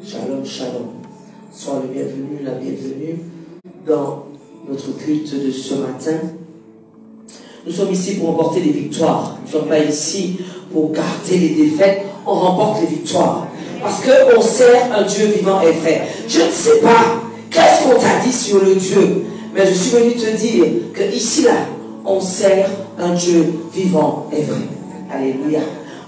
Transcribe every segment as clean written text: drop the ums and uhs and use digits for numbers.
Shalom, shalom. Sois le bienvenu, la bienvenue dans notre culte de ce matin. Nous sommes ici pour remporter des victoires. Nous ne sommes pas ici pour garder les défaites. On remporte les victoires. Parce qu'on sert un Dieu vivant et vrai. Je ne sais pas qu'est-ce qu'on t'a dit sur le Dieu, mais je suis venu te dire que ici, là, on sert un Dieu vivant et vrai. Alléluia.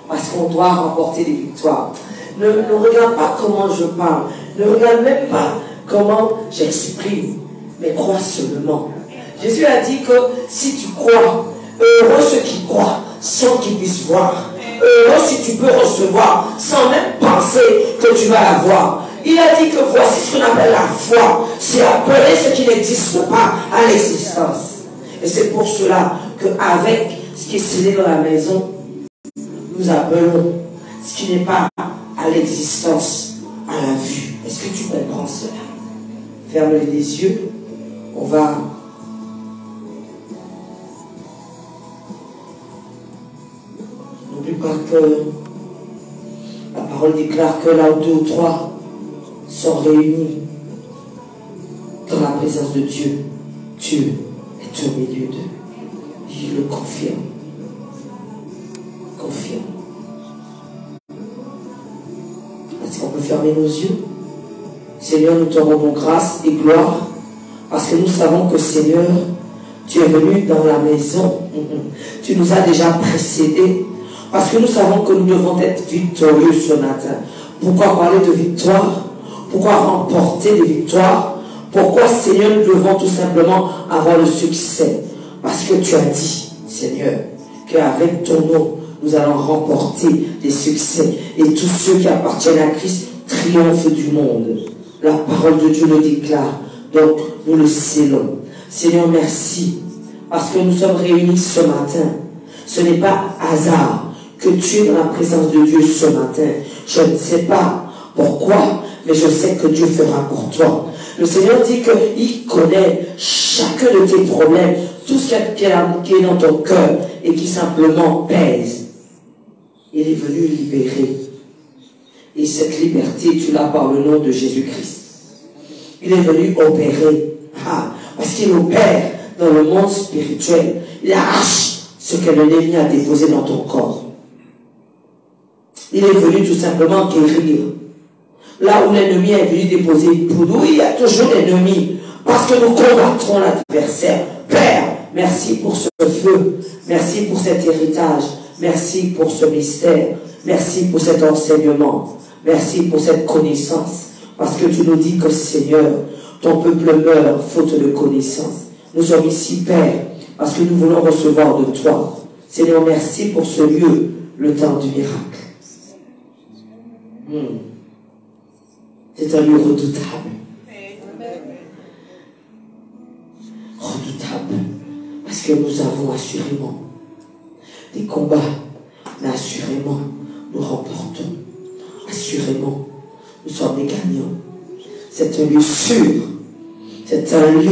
Parce qu'on doit remporter des victoires. Ne regarde pas comment je parle. Ne regarde même pas comment j'exprime. Mais crois seulement. Jésus a dit que si tu crois, heureux ceux qui croient sans qu'ils puissent voir. Heureux si tu peux recevoir sans même penser que tu vas l'avoir. Il a dit que voici ce qu'on appelle la foi. C'est appeler ce qui n'existe pas à l'existence. Et c'est pour cela qu'avec ce qui est scellé dans la maison, nous appelons ce qui n'est pas à l'existence, à la vue. Est-ce que tu comprends cela? Ferme les yeux. On va... N'oublie pas que la parole déclare que là où 2 ou 3 sont réunis dans la présence de Dieu, Dieu est au milieu d'eux. Il le confirme. Confirme. Est-ce qu'on peut fermer nos yeux? Seigneur, nous te rendons grâce et gloire parce que nous savons que, Seigneur, tu es venu dans la maison. Tu nous as déjà précédés parce que nous savons que nous devons être victorieux ce matin. Pourquoi parler de victoire? Pourquoi remporter des victoires? Pourquoi, Seigneur, nous devons tout simplement avoir le succès? Parce que tu as dit, Seigneur, qu'avec ton nom, nous allons remporter des succès. Et tous ceux qui appartiennent à Christ triomphent du monde. La parole de Dieu le déclare. Donc, nous le scellons. Seigneur, merci. Parce que nous sommes réunis ce matin. Ce n'est pas hasard que tu es dans la présence de Dieu ce matin. Je ne sais pas pourquoi, mais je sais que Dieu fera pour toi. Le Seigneur dit qu'il connaît chacun de tes problèmes, tout ce qui est dans ton cœur et qui simplement pèse. Il est venu libérer. Et cette liberté, tu l'as par le nom de Jésus-Christ. Il est venu opérer. Parce qu'il opère dans le monde spirituel. Il arrache ce que l'ennemi a déposé dans ton corps. Il est venu tout simplement guérir. Là où l'ennemi est venu déposer pour nous, il y a toujours l'ennemi. Parce que nous combattrons l'adversaire. Père, merci pour ce feu. Merci pour cet héritage. Merci pour ce mystère. Merci pour cet enseignement. Merci pour cette connaissance. Parce que tu nous dis que, Seigneur, ton peuple meurt faute de connaissance. Nous sommes ici, Père, parce que nous voulons recevoir de toi. Seigneur, merci pour ce lieu, le temps du miracle. C'est un lieu redoutable. Redoutable. Parce que nous avons assurément des combats, mais assurément, nous remportons. Assurément, nous sommes des gagnants. C'est un lieu sûr. C'est un lieu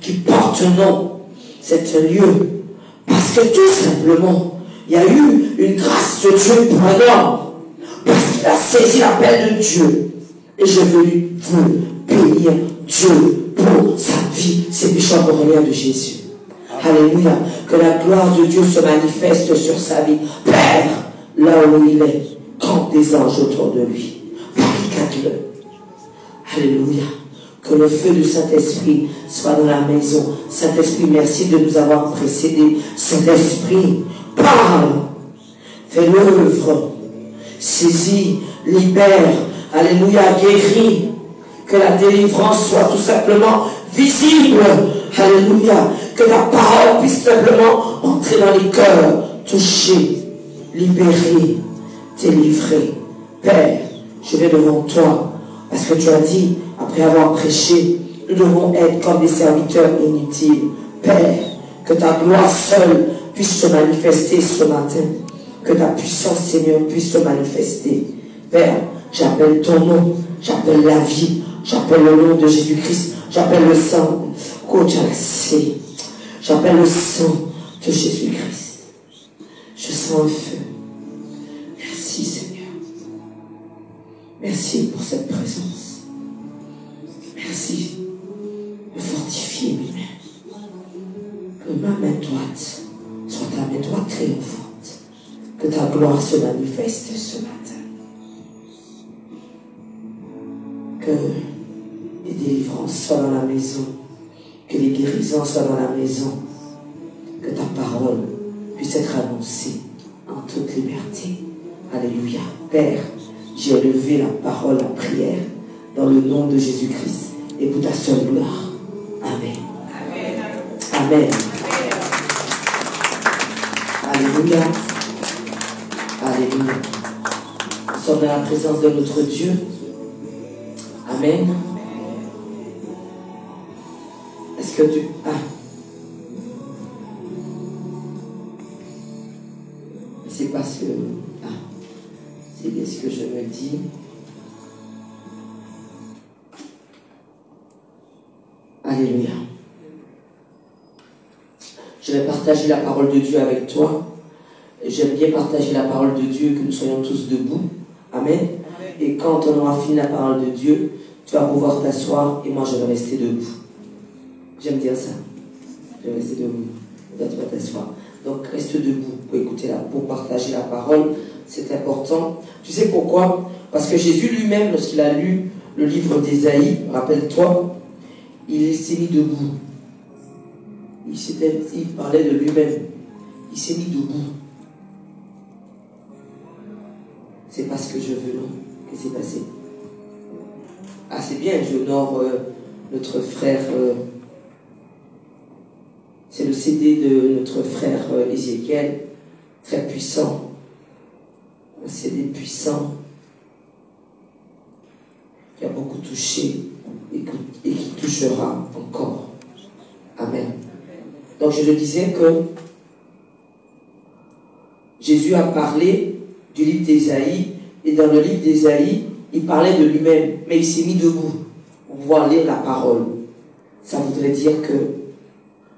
qui porte nom. C'est un lieu parce que tout simplement, il y a eu une grâce de Dieu pour un homme. Parce qu'il a saisi l'appel de Dieu. Et je veux bénir Dieu pour sa vie. C'est Bishop Aurélien de Jésus. Alléluia. Que la gloire de Dieu se manifeste sur sa vie. Père, là où il est, campe des anges autour de lui. Barricade-le. Alléluia. Que le feu du Saint-Esprit soit dans la maison. Saint-Esprit, merci de nous avoir précédés. Saint-Esprit, parle. Fais l'œuvre. Saisis, libère. Alléluia, guéris. Que la délivrance soit tout simplement visible. Alléluia. Que ta parole puisse simplement entrer dans les cœurs, toucher, libérer, délivrer. Père, je vais devant toi. Parce que tu as dit, après avoir prêché, nous devons être comme des serviteurs inutiles. Père, que ta gloire seule puisse se manifester ce matin. Que ta puissance, Seigneur, puisse se manifester. Père, j'appelle ton nom, j'appelle la vie, j'appelle le nom de Jésus-Christ, j'appelle le sang, j'appelle le sang de Jésus-Christ. Je sens le feu. Merci, Seigneur. Merci pour cette présence. Merci de fortifier mes mains. Que ma main droite soit ta main droite triomphante. Que ta gloire se manifeste ce matin. Que les délivrances soient dans la maison. Que les guérisons soient dans la maison. Que ta parole puisse être annoncée en toute liberté. Alléluia. Père, j'ai élevé la parole, la prière dans le nom de Jésus-Christ et pour ta seule gloire. Amen. Amen. Alléluia. Alléluia. Nous sommes dans la présence de notre Dieu. Amen. Est-ce que tu... C'est parce que... c'est bien ce que je me dis. Alléluia. Je vais partager la parole de Dieu avec toi. J'aime bien partager la parole de Dieu, que nous soyons tous debout. Amen. Et quand on aura fini la parole de Dieu, tu vas pouvoir t'asseoir et moi je vais rester debout. J'aime dire ça. Je vais rester debout. Là, tu vas t'asseoir. Donc reste debout pour écouter pour partager la parole. C'est important. Tu sais pourquoi? Parce que Jésus lui-même, lorsqu'il a lu le livre d'Ésaïe, rappelle-toi, il s'est mis debout. Il parlait de lui-même. Il s'est mis debout. C'est pas ce que je veux, non? Qu'est-ce qui s'est passé? Ah, c'est bien, j'honore notre frère. C'est le CD de notre frère Ézéchiel, très puissant. Un CD puissant qui a beaucoup touché et qui touchera encore. Amen. Donc je le disais que Jésus a parlé du livre d'Ésaïe, et dans le livre d'Ésaïe, il parlait de lui-même, mais il s'est mis debout pour pouvoir lire la parole. Ça voudrait dire que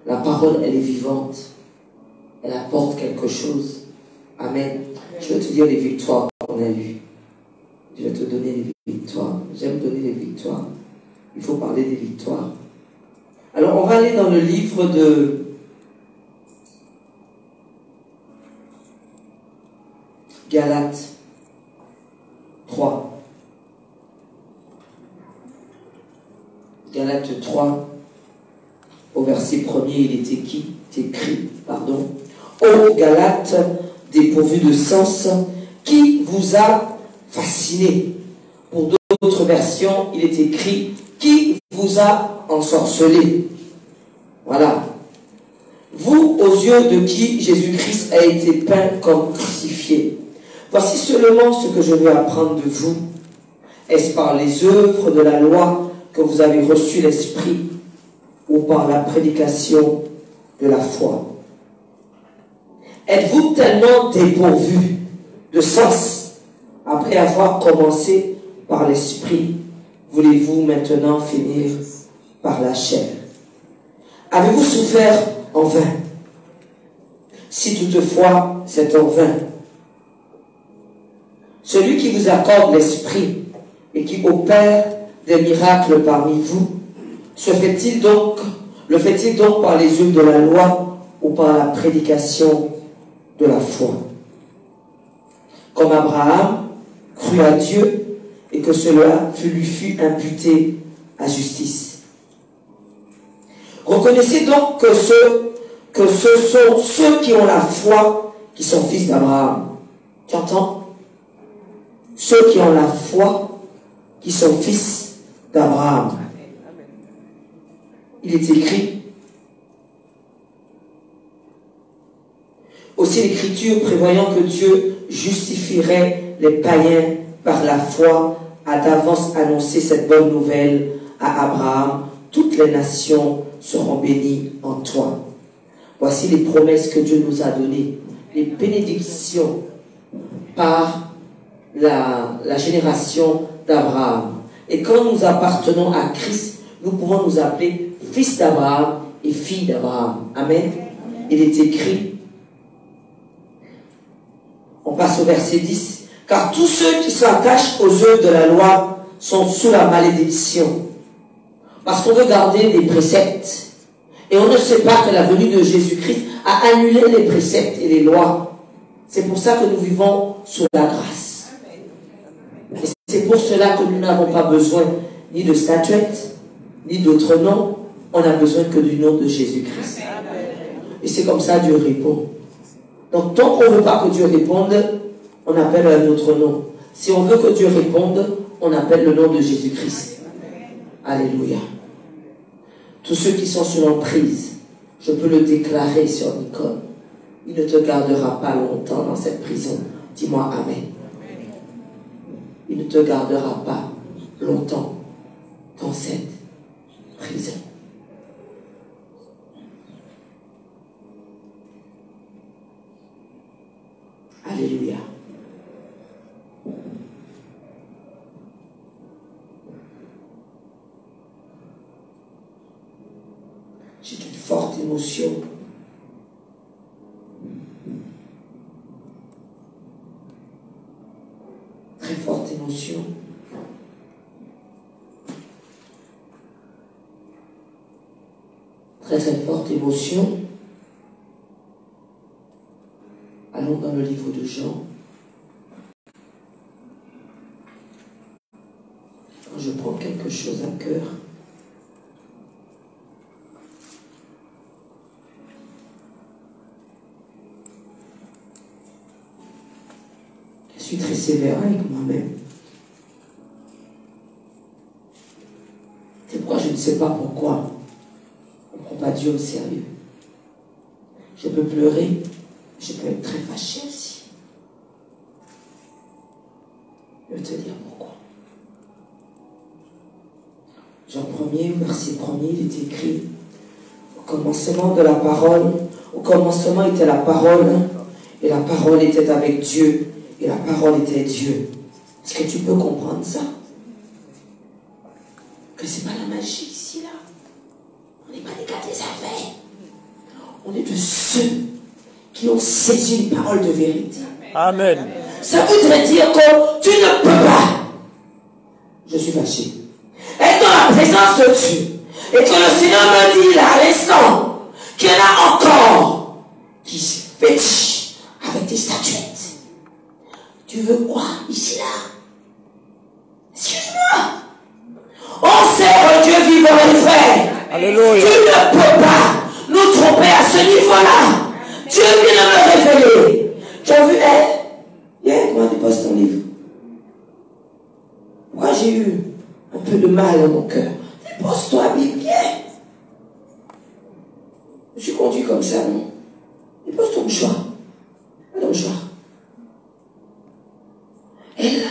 la parole, elle est vivante, elle apporte quelque chose. Amen. Je vais te dire les victoires qu'on a eues. Je vais te donner les victoires. J'aime donner les victoires. Il faut parler des victoires. Alors, on va aller dans le livre de Galates 3. Galates 3, au verset 1er, il est écrit, ô Galates, dépourvus de sens, qui vous a fasciné? Pour d'autres versions, il est écrit, qui vous a ensorcelé? Voilà. Vous, aux yeux de qui Jésus-Christ a été peint comme crucifié. Voici seulement ce que je veux apprendre de vous. Est-ce par les œuvres de la loi que vous avez reçu l'Esprit, ou par la prédication de la foi? Êtes-vous tellement dépourvu de sens après avoir commencé par l'Esprit? Voulez-vous maintenant finir par la chair? Avez-vous souffert en vain? Si toutefois c'est en vain, celui qui vous accorde l'Esprit et qui opère des miracles parmi vous, le fait-il donc par les œuvres de la loi ou par la prédication de la foi? Comme Abraham crut à Dieu et que cela lui fut imputé à justice. Reconnaissez donc que ce sont ceux qui ont la foi qui sont fils d'Abraham. Tu entends? Ceux qui ont la foi qui sont fils d'Abraham. Il est écrit, aussi l'Écriture prévoyant que Dieu justifierait les païens par la foi, a d'avance annoncé cette bonne nouvelle à Abraham: toutes les nations seront bénies en toi. Voici les promesses que Dieu nous a données, les bénédictions par la génération d'Abraham. Et quand nous appartenons à Christ, nous pouvons nous appeler fils d'Abraham et filles d'Abraham. Amen. Il est écrit, on passe au verset 10, Car tous ceux qui s'attachent aux œuvres de la loi sont sous la malédiction. Parce qu'on veut garder des préceptes. Et on ne sait pas que la venue de Jésus-Christ a annulé les préceptes et les lois. C'est pour ça que nous vivons sous la grâce. Et c'est pour cela que nous n'avons pas besoin ni de statuettes, ni d'autres noms. On n'a besoin que du nom de Jésus-Christ. Et c'est comme ça Dieu répond. Donc tant qu'on ne veut pas que Dieu réponde, on appelle un autre nom. Si on veut que Dieu réponde, on appelle le nom de Jésus-Christ. Alléluia. Tous ceux qui sont sous l'emprise, je peux le déclarer sur Nicole. Il ne te gardera pas longtemps dans cette prison. Dis-moi Amen. Il ne te gardera pas longtemps dans cette prison. Alléluia. J'ai une forte émotion. Très forte émotion. Très très forte émotion. Allons dans le livre de Jean. Je prends quelque chose à cœur. Je suis très sévère avec moi-même. C'est pourquoi je ne sais pas pourquoi on ne prend pas Dieu au sérieux. Je peux pleurer, je peux être très fâché aussi. Je vais te dire pourquoi. Jean 1er, verset 1er, il est écrit: au commencement de la parole, au commencement était la parole, et la parole était avec Dieu, et la parole était Dieu. Est-ce que tu peux comprendre ça? Que c'est pas la magie ici, là. On n'est pas des gars des affaires. On est de ceux qui ont saisi une parole de vérité. Amen. Ça voudrait dire que tu ne peux pas. Je suis fâché. Être dans la présence de Dieu. Et que le Seigneur me dit là à l'instant qu'il y en a encore qui se fétichent avec des statuettes. Tu veux quoi ici là? Excuse-moi. On sert Dieu vivant et vrai. Alléluia. Tu ne peux pas nous tromper à ce niveau-là. Dieu vient de me révéler. Tu as vu elle? Comment tu poses ton livre? Moi j'ai eu un peu de mal dans mon cœur. Dépose-toi, bien. Je suis conduit comme ça, non? Dépose ton mouchoir. Ton mouchoir. Elle, là.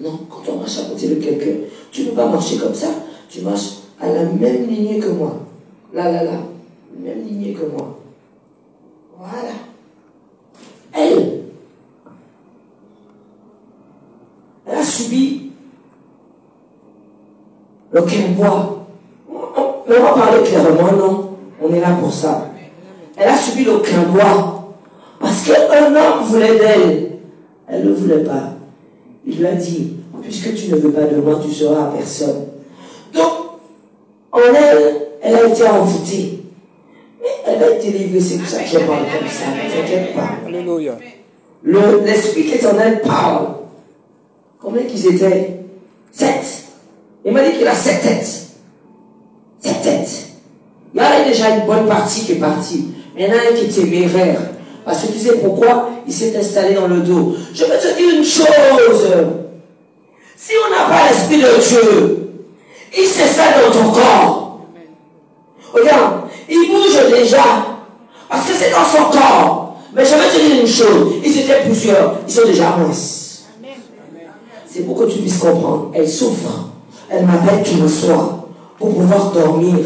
Non, quand on marche à côté de quelqu'un, tu ne peux pas marcher comme ça. Tu marches à la même lignée que moi. Là. Même lignée que moi. Voilà. Elle a subi le quimbois. On va parler clairement, non? On est là pour ça. Elle a subi le quimbois parce qu'un homme voulait d'elle. Elle ne voulait pas. Il lui a dit, puisque tu ne veux pas de moi, tu seras à personne. Donc, en elle, elle a été envoûtée. Mais elle va être délivrée, c'est pour ça que je parle comme ça. Ne t'inquiète pas. Alléluia. L'Esprit qui est en elle parle. Combien qu'ils étaient? 7. Il m'a dit qu'il a 7 têtes. 7 têtes. Il y a déjà une bonne partie qui est partie. Mais il y en a un qui est téméraire. Parce que tu sais pourquoi? Il s'est installé dans le dos. Je veux te dire une chose. Si on n'a pas l'Esprit de Dieu, il s'installe dans ton corps. Regarde, il bouge déjà. Parce que c'est dans son corps. Mais je veux te dire une chose. Ils étaient plusieurs. Ils sont déjà minces. C'est pour que tu puisses comprendre. Elle souffre. Elle m'appelle tout le soir pour pouvoir dormir.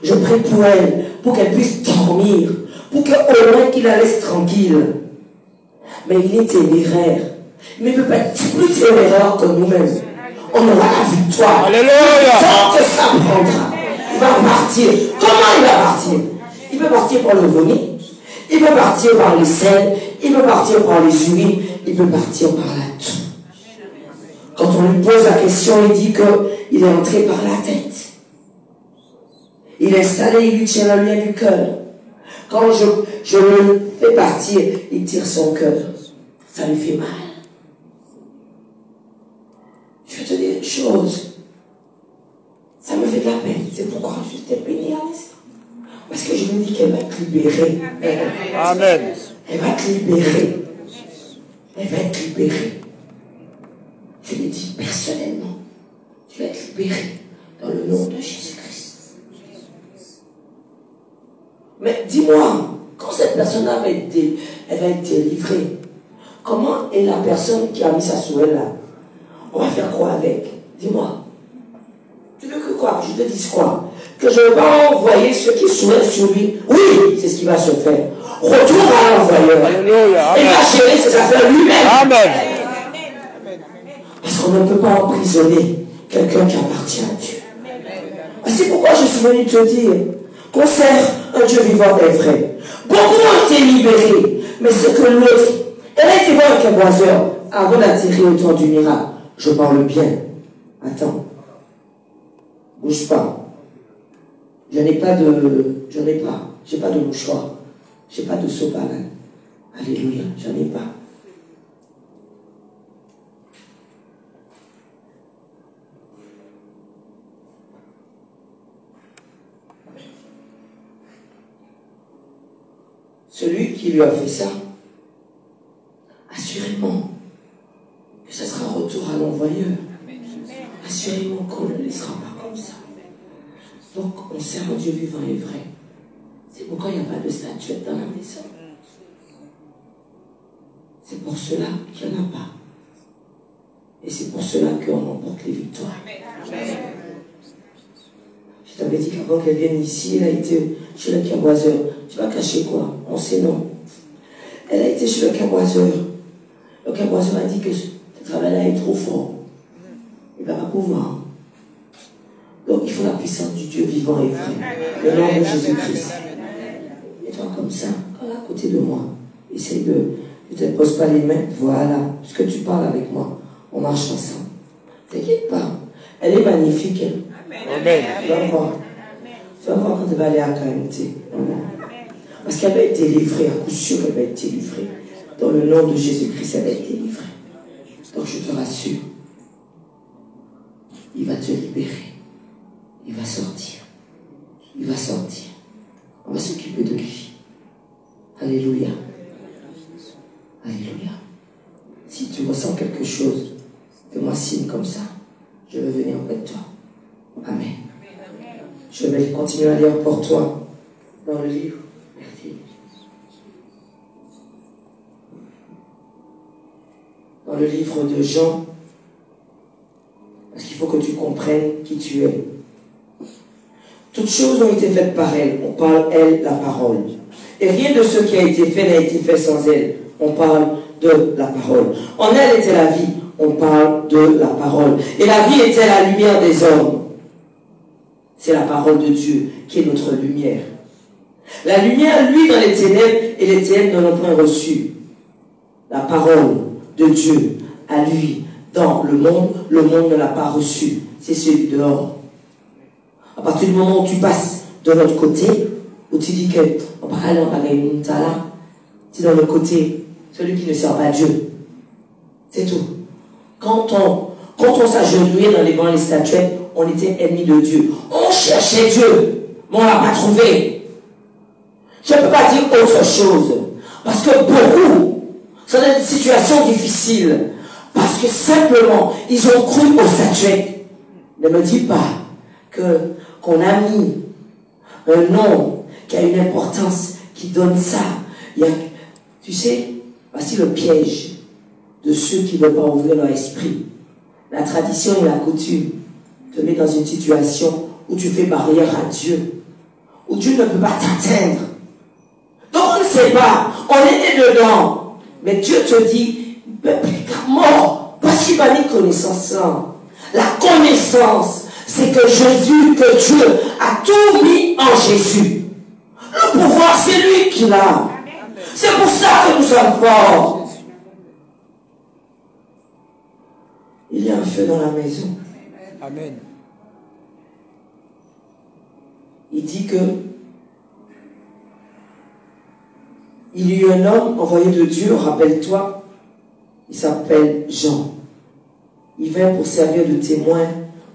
Je prie pour elle, pour qu'elle puisse dormir. Pour qu'au moins qu'il la laisse tranquille. Mais il est téméraire. Mais il ne peut pas être plus téméraire que nous-mêmes. On aura la victoire. Alléluia. Tant que ça prendra, il va partir. Comment il va partir? Il peut partir par le vomi. Il peut partir par les sels. Il peut partir par les huiles. il peut partir par là tout. Quand on lui pose la question, il dit qu'il est entré par la tête. Il est installé, il lui tient la lien du cœur. Quand je le fais partir, il tire son cœur. Ça lui fait mal. Je vais te dire une chose. Ça me fait de la peine. C'est pourquoi je t'ai béni à l'instant. Parce que je me dis qu'elle va te libérer. Amen. Elle va te libérer. Elle va être libérée. Je l'ai dit personnellement. Tu vas être libéré dans le nom de Jésus-Christ. Mais dis-moi, quand cette personne-là va être délivrée, comment est la personne qui a mis sa souhait là? On va faire quoi avec? Dis-moi. Tu veux que quoi? Je te dise quoi? Que je vais envoyer ceux qui souhaitent sur lui. Oui, c'est ce qui va se faire. Retour à l'envoyeur. Alléluia. Il va gérer ses affaires lui-même. Amen. Parce qu'on ne peut pas emprisonner quelqu'un qui appartient à Dieu. C'est pourquoi je suis venu te dire qu'on sert un Dieu vivant et vrai. Beaucoup ont été libérés, mais c'est que l'autre, elle a été voir un caboiseur avant d'atterrir autour du miracle. Je parle bien. Attends. Bouge pas. J'ai pas de mouchoir. J'ai pas de sopalin. Alléluia, j'en ai pas. Celui qui lui a fait ça, assurément que ce sera retour à l'envoyeur. Assurément qu'on ne le laissera pas comme ça. Donc, on sert un Dieu vivant et vrai. C'est pourquoi il n'y a pas de statuette dans la maison. C'est pour cela qu'il n'y en a pas. Et c'est pour cela qu'on remporte les victoires. Je t'avais dit qu'avant qu'elle vienne ici, elle a été chez le caboiseur. Tu vas cacher quoi? On sait non. Elle a été chez le caboiseur. Le caboiseur a dit que ce travail-là est trop fort. Il ne va pas pouvoir. Donc il faut la puissance du Dieu vivant et vrai. Le nom de Jésus-Christ. Et toi comme ça, à côté de moi. Essaye de... Ne te pose pas les mains. Voilà. Parce que tu parles avec moi. On marche ensemble. T'inquiète pas. Elle est magnifique. Elle. Amen. Tu vas voir. Tu vas voir quand elle va aller à KMT. Parce qu'elle va être délivrée. À coup sûr, elle va être délivrée. Dans le nom de Jésus-Christ, elle va être délivrée. Donc je te rassure. Il va te libérer. Il va sortir. Il va sortir. On va s'occuper de lui. Alléluia. Alléluia. Si tu ressens quelque chose, fais-moi signe comme ça. Je vais venir auprès de toi. Amen. Je vais continuer à lire pour toi dans le livre. Merci. Dans le livre de Jean. Parce qu'il faut que tu comprennes qui tu es. Toutes choses ont été faites par elle. On parle, elle, la parole. Et rien de ce qui a été fait n'a été fait sans elle. On parle de la parole. En elle était la vie. On parle de la parole. Et la vie était la lumière des hommes. C'est la parole de Dieu qui est notre lumière. La lumière, lui, dans les ténèbres, et les ténèbres ne l'ont point reçue. La parole de Dieu, à lui, dans le monde ne l'a pas reçue. C'est celui dehors. À partir du moment où tu passes de l'autre côté, où tu dis que on parle tu es dans le côté, celui qui ne sert pas Dieu. C'est tout. Quand on s'agenouillait dans les bancs et les statuettes, on était ennemis de Dieu. On cherchait Dieu, mais on ne l'a pas trouvé. Je ne peux pas dire autre chose. Parce que beaucoup sont dans des situations difficiles. Parce que simplement, ils ont cru aux statuettes. Ne me dis pas qu'on a mis un nom qui a une importance, qui donne ça. Tu sais, voici le piège de ceux qui ne veulent pas ouvrir leur esprit. La tradition et la coutume te met dans une situation où tu fais barrière à Dieu, où Dieu ne peut pas t'atteindre. Donc on ne sait pas, on est né dedans. Mais Dieu te dit, mort, parce qu'il m'a mis connaissance là. La connaissance, c'est que Dieu a tout mis en Jésus. Le pouvoir, c'est lui qui l'a. C'est pour ça que nous sommes forts. il y a un feu dans la maison. Amen. Il dit que il y a eu un homme envoyé de Dieu, rappelle-toi, il s'appelle Jean. Il vint pour servir de témoin,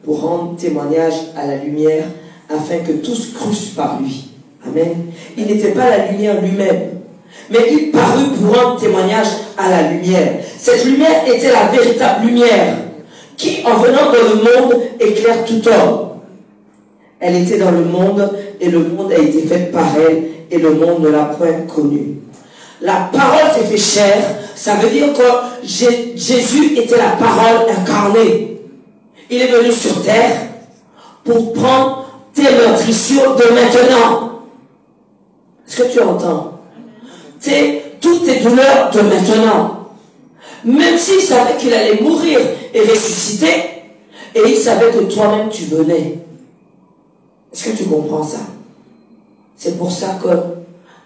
pour rendre témoignage à la lumière, afin que tous crussent par lui. Amen. Il n'était pas la lumière lui-même, mais il parut pour rendre témoignage à la lumière. Cette lumière était la véritable lumière, qui, en venant dans le monde, éclaire tout homme. Elle était dans le monde, et le monde a été fait par elle, et le monde ne l'a point connue. La parole s'est fait chair, ça veut dire que Jésus était la parole incarnée. Il est venu sur terre pour prendre tes meurtrissures de maintenant. Est-ce que tu entends? Toutes tes douleurs de maintenant. Même s'il savait qu'il allait mourir et ressusciter, et il savait que toi-même tu venais. Est-ce que tu comprends ça? C'est pour ça que,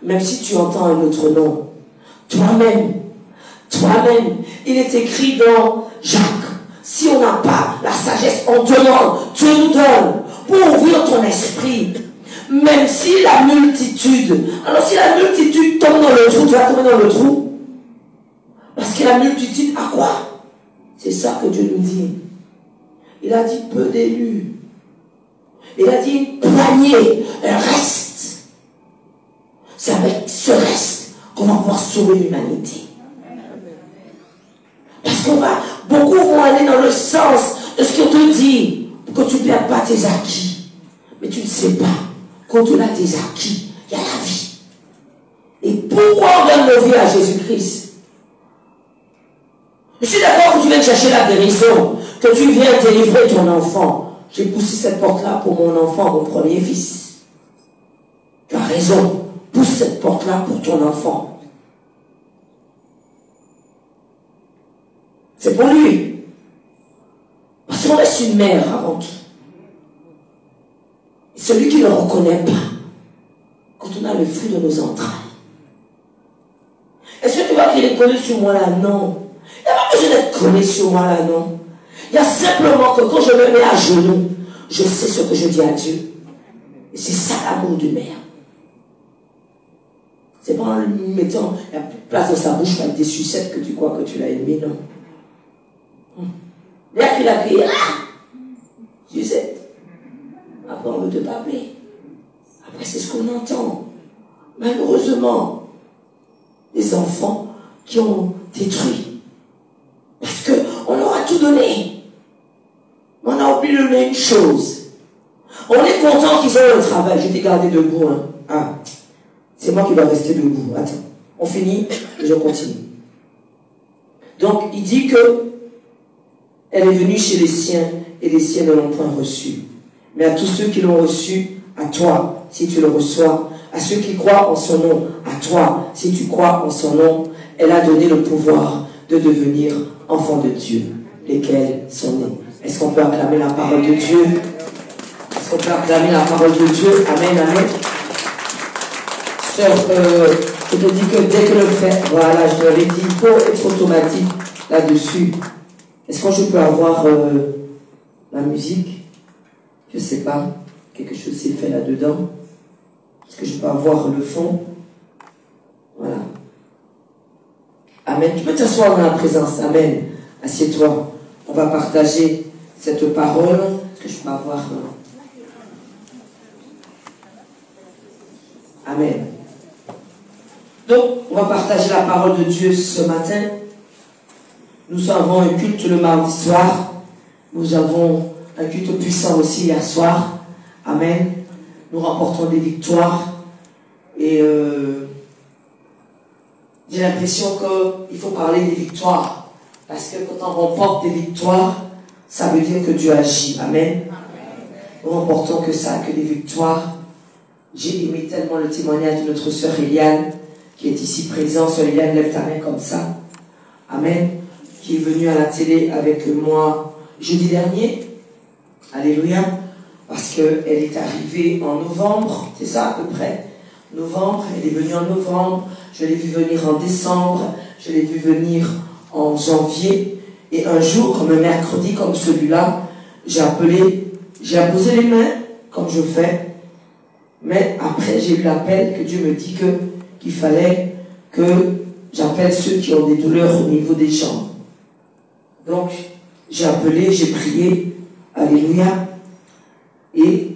même si tu entends un autre nom, toi-même, il est écrit dans Jacques, si on n'a pas la sagesse, on demande, Dieu nous donne, pour ouvrir ton esprit. Même si la multitude, alors si la multitude tombe dans le trou, tu vas tomber dans le trou. Parce que la multitude a quoi? C'est ça que Dieu nous dit. Il a dit peu d'élus. Il a dit une poignée, un reste. C'est avec ce reste qu'on va pouvoir sauver l'humanité. Parce beaucoup vont aller dans le sens de ce qu'on te dit, pour que tu ne perdes pas tes acquis. Mais tu ne sais pas qu'au-delà des acquis, il y a la vie. Et pourquoi on donne nos vies à Jésus-Christ? Je suis d'accord que tu viens chercher la guérison, que tu viens délivrer ton enfant. J'ai poussé cette porte-là pour mon enfant, mon premier fils. Tu as raison. Pousse cette porte-là pour ton enfant. C'est pour lui. Parce qu'on reste une mère avant tout. Et celui qui ne le reconnaît pas, quand on a le fruit de nos entrailles. Est-ce que tu vois qu'il est collé sur moi là? Non. Il n'y a pas besoin d'être collé sur moi là, non. Il y a simplement que quand je me mets à genoux, je sais ce que je dis à Dieu. Et c'est ça l'amour de mère. C'est pas en lui mettant la place dans sa bouche avec des sucettes que tu crois que tu l'as aimé, non. Dès qu'il a crié, sucette. Après on veut te taper. Après c'est ce qu'on entend. Malheureusement, des enfants qui ont détruit. Parce qu'on leur a tout donné. On a oublié de donner une chose. On est content qu'ils aient le travail. Je t'ai gardé debout. Hein. C'est moi qui dois rester debout. Attends. On finit et je continue. Donc, il dit que elle est venue chez les siens et les siens ne l'ont point reçue. Mais à tous ceux qui l'ont reçu, à toi, si tu le reçois, à ceux qui croient en son nom, à toi, si tu crois en son nom, elle a donné le pouvoir de devenir enfants de Dieu, lesquels sont nés. Est-ce qu'on peut acclamer la parole de Dieu? Est-ce qu'on peut acclamer la parole de Dieu? Amen, amen. Sœur, je te dis que dès que le frère, voilà, je te l'avais dit, il faut être automatique là-dessus. Est-ce que je peux avoir la musique? Je ne sais pas. Quelque chose s'est fait là-dedans. Est-ce que je peux avoir le fond? Voilà. Amen. Tu peux t'asseoir dans la présence. Amen. Assieds-toi. On va partager cette parole. Est-ce que je peux avoir... Amen. Donc, on va partager la parole de Dieu ce matin. Nous avons un culte le mardi soir. Nous avons un culte puissant aussi hier soir. Amen. Nous remportons des victoires. Et j'ai l'impression qu'il faut parler des victoires. Parce que quand on remporte des victoires, ça veut dire que Dieu agit. Amen. Nous remportons que ça, que des victoires. J'ai aimé tellement le témoignage de notre sœur Eliane, qui est ici présente. Sœur Eliane, lève ta main comme ça. Amen. Qui est venue à la télé avec moi jeudi dernier. Alléluia. Parce qu'elle est arrivée en novembre, c'est ça à peu près. Novembre, elle est venue en novembre. Je l'ai vue venir en décembre. Je l'ai vue venir en janvier. Et un jour, comme un mercredi comme celui-là, j'ai imposé les mains, comme je fais. Mais après, j'ai eu l'appel que Dieu me dit qu'il fallait que j'appelle ceux qui ont des douleurs au niveau des jambes. Donc, j'ai appelé, j'ai prié, alléluia, et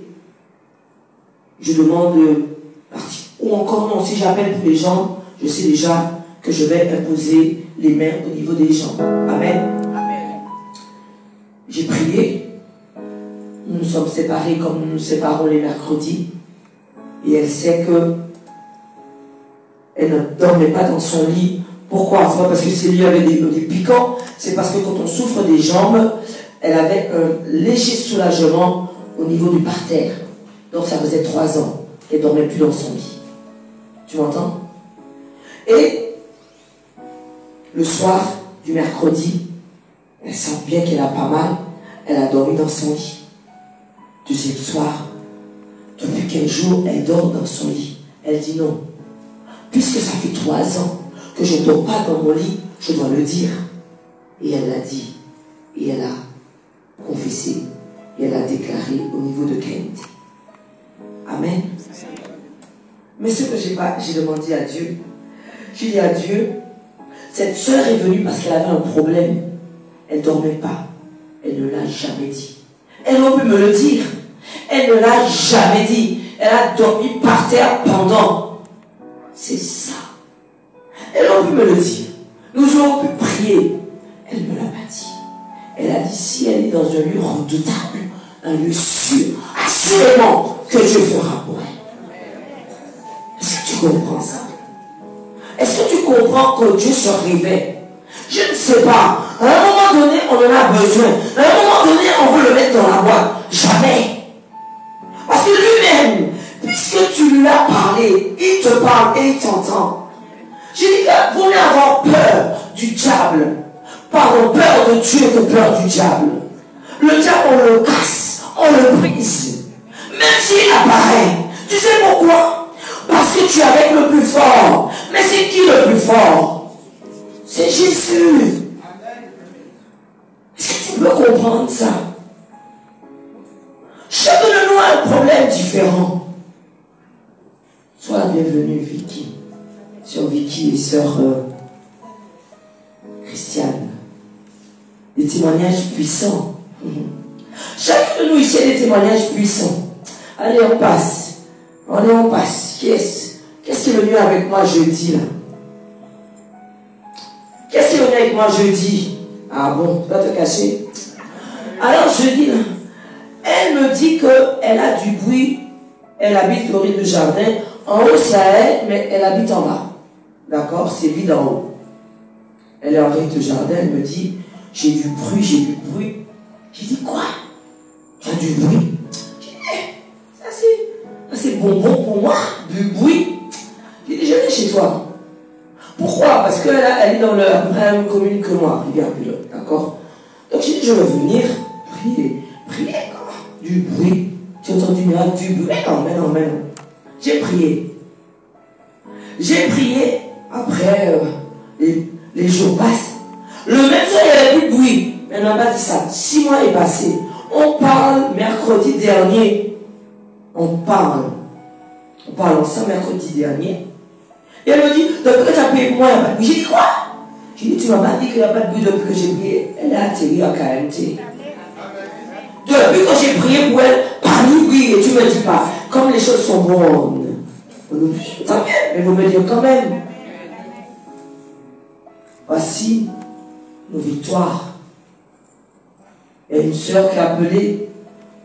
je demande, ou encore non, si j'appelle pour les jambes, je sais déjà que je vais imposer les mains au niveau des jambes. Amen. Amen. J'ai prié, nous nous sommes séparés comme nous nous séparons les mercredis, et elle sait que elle ne dormait pas dans son lit. Pourquoi? C'est pas parce que ses lits avaient des piquants, c'est parce que quand on souffre des jambes, elle avait un léger soulagement au niveau du parterre. Donc ça faisait 3 ans qu'elle ne dormait plus dans son lit. Tu m'entends? Et le soir du mercredi, elle sent bien qu'elle a pas mal, elle a dormi dans son lit. Deuxième soir, depuis quel jour elle dort dans son lit? Elle dit non. Puisque ça fait 3 ans que je ne dors pas dans mon lit, je dois le dire. Et elle l'a dit. Et elle a confessé. Et elle a déclaré au niveau de Kent. Amen. Mais ce que j'ai demandé à Dieu, j'ai dit à Dieu, cette sœur est venue parce qu'elle avait un problème. Elle ne dormait pas. Elle ne l'a jamais dit. Elle aurait pu me le dire. Elle ne l'a jamais dit. Elle a dormi par terre pendant. C'est ça. Elle aurait pu me le dire. Nous aurions pu prier. Elle ne me l'a pas dit. Elle a dit, si elle est dans un lieu redoutable, un lieu sûr, assurément que Dieu fera pour elle. Est-ce que tu comprends ça? Est-ce que tu comprends que Dieu se révèle? Je ne sais pas. À un moment donné, on en a besoin. À un moment donné, on veut le mettre dans la boîte. Jamais. Parce que lui-même, puisque tu lui as parlé, il te parle et il t'entend. J'ai dit que vous voulez avoir peur du diable. Pardon, peur de Dieu que peur du diable. Le diable, on le casse, on le brise. Même s'il apparaît. Tu sais pourquoi? Parce que tu es avec le plus fort. Mais c'est qui le plus fort? C'est Jésus. Est-ce que tu peux comprendre ça? Chacun de nous a un problème différent. Sois la bienvenue, Vicky. Sœur Vicky et sœur Christiane. Des témoignages puissants. Chacun de nous ici a des témoignages puissants. Allez, on passe. Allez, on passe. Qu'est-ce qui est venu avec moi jeudi là? Qu'est-ce qui est venu avec moi jeudi? Ah bon, tu vas te cacher. Alors jeudi là, elle me dit qu'elle a du bruit. Elle habite au rez de jardin. En haut c'est à elle, mais elle habite en bas. D'accord? C'est vide en haut. Elle est en rez de jardin, elle me dit, j'ai du bruit, j'ai du bruit. J'ai dit quoi? Tu as du bruit? J'ai dit, ça c'est bonbon pour moi, du bruit. J'ai dit, je viens chez toi. Pourquoi? Parce qu'elle est dans la même commune que moi, regarde, d'accord? Donc j'ai dit, je veux venir prier. Prier quoi? Du bruit. Tu as entendu du bruit? Non. J'ai prié. J'ai prié. Après, les jours passent. Le même jour, il n'y avait plus de bruit. Elle n'a pas dit ça. 6 mois est passé. On parle mercredi dernier. On parle ensemble mercredi dernier. Et elle me dit, depuis que tu as payé pour moi, il n'y a pas de bruit. J'ai dit quoi? J'ai dit, tu ne m'as pas dit qu'il n'y a pas de bruit depuis que j'ai prié. Elle a atterri à KMT. Depuis que j'ai prié pour elle, pas de bruit. Et tu ne me dis pas, comme les choses sont bonnes. Tant bien, mais vous me dites quand même. Voici nos victoires. Il y a une sœur qui a appelé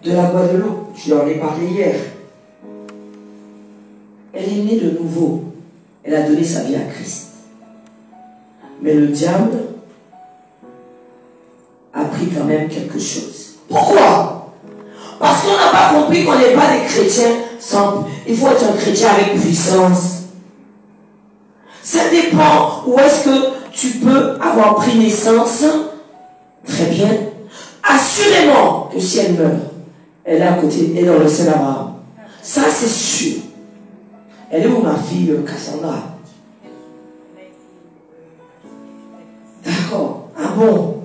de la Guadeloupe. Je lui en ai parlé hier. Elle est née de nouveau. Elle a donné sa vie à Christ. Mais le diable a pris quand même quelque chose. Pourquoi? Parce qu'on n'a pas compris qu'on n'est pas des chrétiens sans... Il faut être un chrétien avec puissance. Ça dépend où est-ce que tu peux avoir pris naissance. Très bien. Assurément que si elle meurt, elle est à côté, elle est dans le sein d'Abraham. Ça, c'est sûr. Elle est où ma fille Cassandra? D'accord. Ah bon?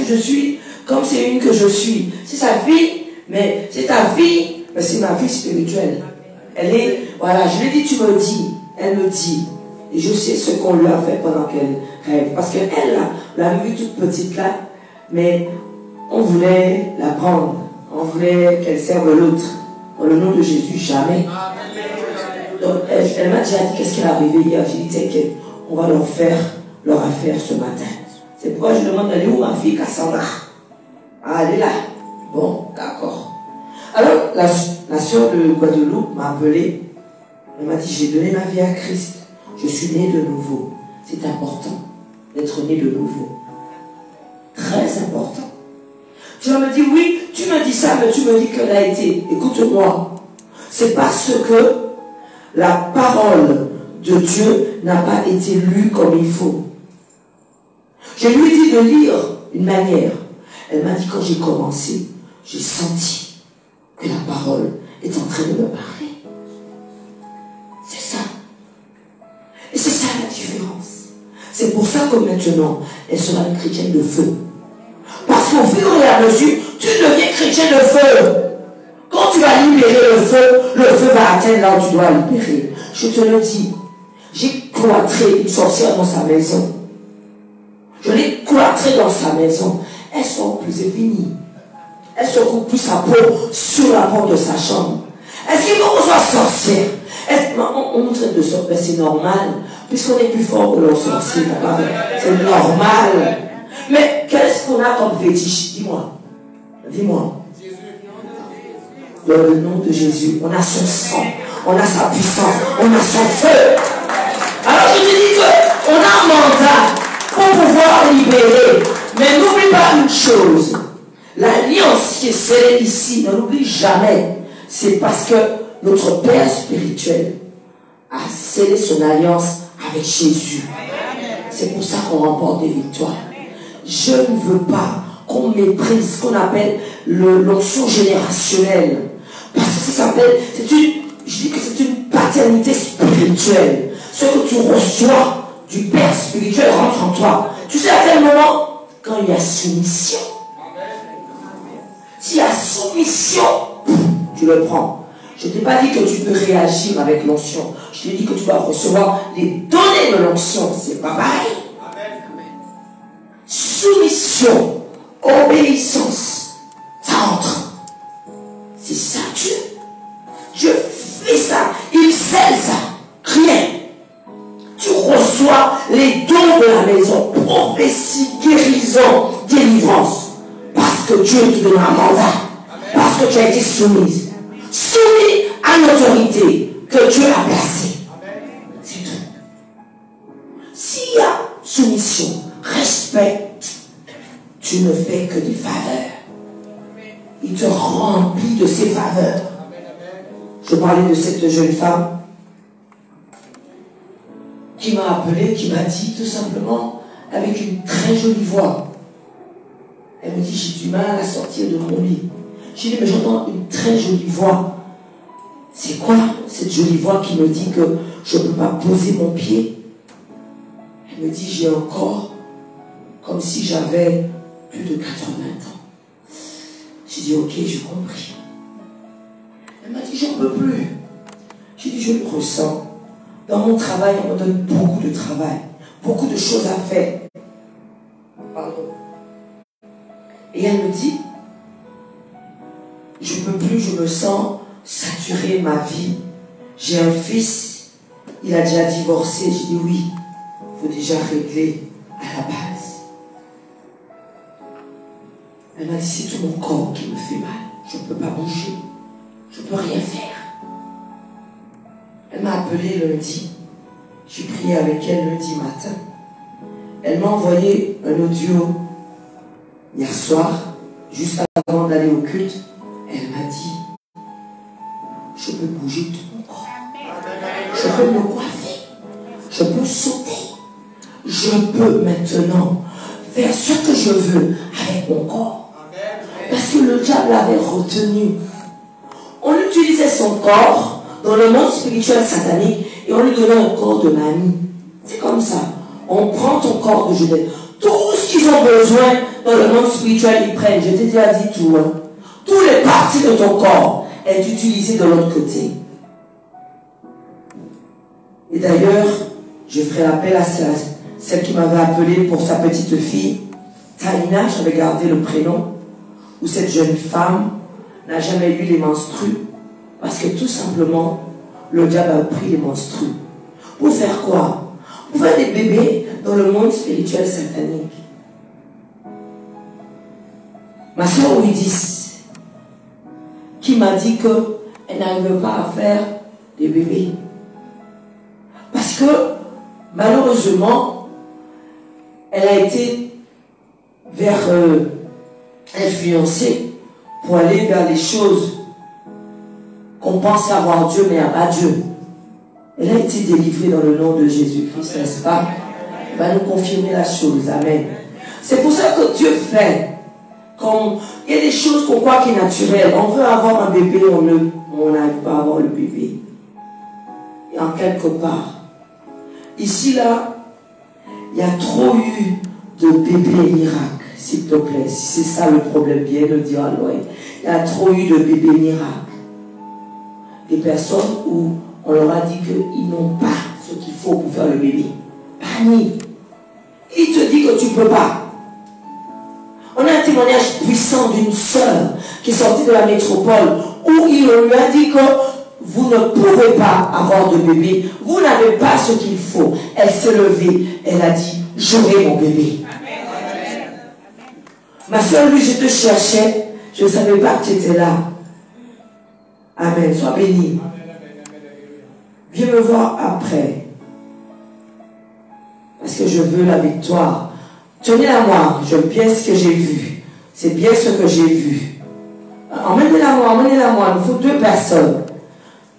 que je suis comme c'est une que je suis. C'est sa fille, mais c'est ta fille, mais c'est ma fille spirituelle. Elle est, voilà, je lui ai dit, tu me dis, elle me dit. Et je sais ce qu'on lui a fait pendant qu'elle rêve. Parce qu'elle, l'a vue toute petite là, mais on voulait la prendre. On voulait qu'elle serve l'autre. Dans le nom de Jésus, jamais. Donc, elle m'a déjà dit qu'est-ce qui est arrivé hier. J'ai dit, t'inquiète, on va leur faire leur affaire ce matin. C'est pourquoi je demande, elle est où ma fille Cassandra? Ah, elle est là. Bon, d'accord. Alors, la sœur de Guadeloupe m'a appelé. Elle m'a dit, j'ai donné ma vie à Christ. Je suis né de nouveau. C'est important d'être né de nouveau. Très important. Tu vas me dire, oui, tu me dis ça, mais tu me dis qu'elle a été. Écoute-moi. C'est parce que la parole de Dieu n'a pas été lue comme il faut. Je lui ai dit de lire une manière. Elle m'a dit, quand j'ai commencé, j'ai senti que la parole est en train de me parler. C'est ça. Et c'est ça la différence. C'est pour ça que maintenant, elle sera une chrétienne de feu. Parce qu'au fur et à mesure, tu deviens chrétien de feu. Quand tu vas libérer le feu va atteindre là où tu dois libérer. Je te le dis. J'ai cloîtré une sorcière dans sa maison. Je l'ai cloîtrée dans sa maison. Elle sort plus, c'est fini. Elle se coupe plus sa peau sur la porte de sa chambre. Est-ce qu'il faut qu'on soit sorcière? On nous traite de sorcière, c'est normal. Puisqu'on est plus fort que leurs sorciers, c'est normal. Mais qu'est-ce qu'on a comme fétiche? Dis-moi. Dis-moi. Dans le nom de Jésus, on a son sang, on a sa puissance, on a son feu. Alors je te dis qu'on a un mandat pour pouvoir libérer. Mais n'oublie pas une chose. L'alliance qui est scellée ici, ne l'oublie jamais. C'est parce que notre Père spirituel a scellé son alliance avec Jésus. C'est pour ça qu'on remporte des victoires. Je ne veux pas qu'on méprise ce qu'on appelle l'onction générationnelle. Parce que ça s'appelle, je dis que c'est une paternité spirituelle. Ce que tu reçois du Père spirituel rentre en toi. Tu sais à quel moment? Quand il y a soumission. S'il y a soumission, tu le prends. Je ne t'ai pas dit que tu peux réagir avec l'onction. Je t'ai dit que tu vas recevoir les données de l'onction. C'est pas pareil. Soumission, obéissance, ça entre. C'est ça Dieu. Dieu fait ça. Il scelle ça. Rien. Tu reçois les dons de la maison. Prophétie, guérison, délivrance. Parce que Dieu te donne un mandat. Parce que tu as été soumise. Soumis à l'autorité que Dieu a placée. C'est tout. S'il y a soumission, respect, tu ne fais que des faveurs. Il te remplit de ses faveurs. Je parlais de cette jeune femme qui m'a appelé, qui m'a dit tout simplement, avec une très jolie voix. Elle me dit, j'ai du mal à sortir de mon lit. J'ai dit, mais j'entends une très jolie voix. C'est quoi cette jolie voix qui me dit que je ne peux pas poser mon pied? Elle me dit, j'ai un corps comme si j'avais plus de 80 ans. J'ai dit, ok, j'ai compris. Elle m'a dit, j'en peux plus. J'ai dit, je le ressens. Dans mon travail, on me donne beaucoup de travail, beaucoup de choses à faire. Pardon. Et elle me dit, je ne peux plus, je me sens saturée ma vie. J'ai un fils, il a déjà divorcé. J'ai dit, oui, il faut déjà régler à la base. Elle m'a dit, c'est tout mon corps qui me fait mal. Je ne peux pas bouger. Je ne peux rien faire. Elle m'a appelé lundi. J'ai prié avec elle lundi matin. Elle m'a envoyé un audio hier soir, juste avant d'aller au culte. Elle m'a dit, je peux bouger tout mon corps. Je peux me coiffer. Je peux sauter. Je peux maintenant faire ce que je veux avec mon corps. Parce que le diable l'avait retenu. On utilisait son corps dans le monde spirituel satanique et on lui donnait un corps de mamie. C'est comme ça. On prend ton corps de jeunesse. Tout ce qu'ils ont besoin dans le monde spirituel, ils prennent. Je t'ai déjà dit tout. Hein. Toutes les parties de ton corps est utilisée de l'autre côté. Et d'ailleurs, je ferai appel à celle qui m'avait appelé pour sa petite fille, Taïna, j'avais gardé le prénom, où cette jeune femme n'a jamais eu les menstrues, parce que tout simplement, le diable a pris les menstrues. Pour faire quoi? Pour faire des bébés dans le monde spirituel satanique. Ma soeur Ouidis, qui m'a dit qu'elle n'arrive pas à faire des bébés. Parce que, malheureusement, elle a été influencée pour aller vers les choses qu'on pense avoir Dieu, mais à Dieu. Elle a été délivrée dans le nom de Jésus-Christ, n'est-ce pas? Il va nous confirmer la chose. Amen. C'est pour ça que Dieu fait. Comme il y a des choses qu'on croit qui sont naturelles. On veut avoir un bébé, on n'arrive pas à avoir le bébé. Et en quelque part, ici, là, il y a trop eu de bébés miracles, s'il te plaît. Si c'est ça le problème, viens le dire à l'oreille. Il y a trop eu de bébés miracles. Des personnes où on leur a dit qu'ils n'ont pas ce qu'il faut pour faire le bébé. Pani. Il te dit que tu ne peux pas. On a un témoignage puissant d'une sœur qui est sortie de la métropole où il lui a dit que vous ne pouvez pas avoir de bébé. Vous n'avez pas ce qu'il faut. Elle s'est levée. Elle a dit, j'aurai mon bébé. Amen. Ma soeur, lui, je te cherchais. Je ne savais pas que tu étais là. Amen. Sois béni. Viens me voir après. Parce que je veux la victoire. Tenez-la moi. J'aime bien ce que j'ai vu. C'est bien ce que j'ai vu. Emmenez-la moi, emmenez-la moi. Il nous faut 2 personnes.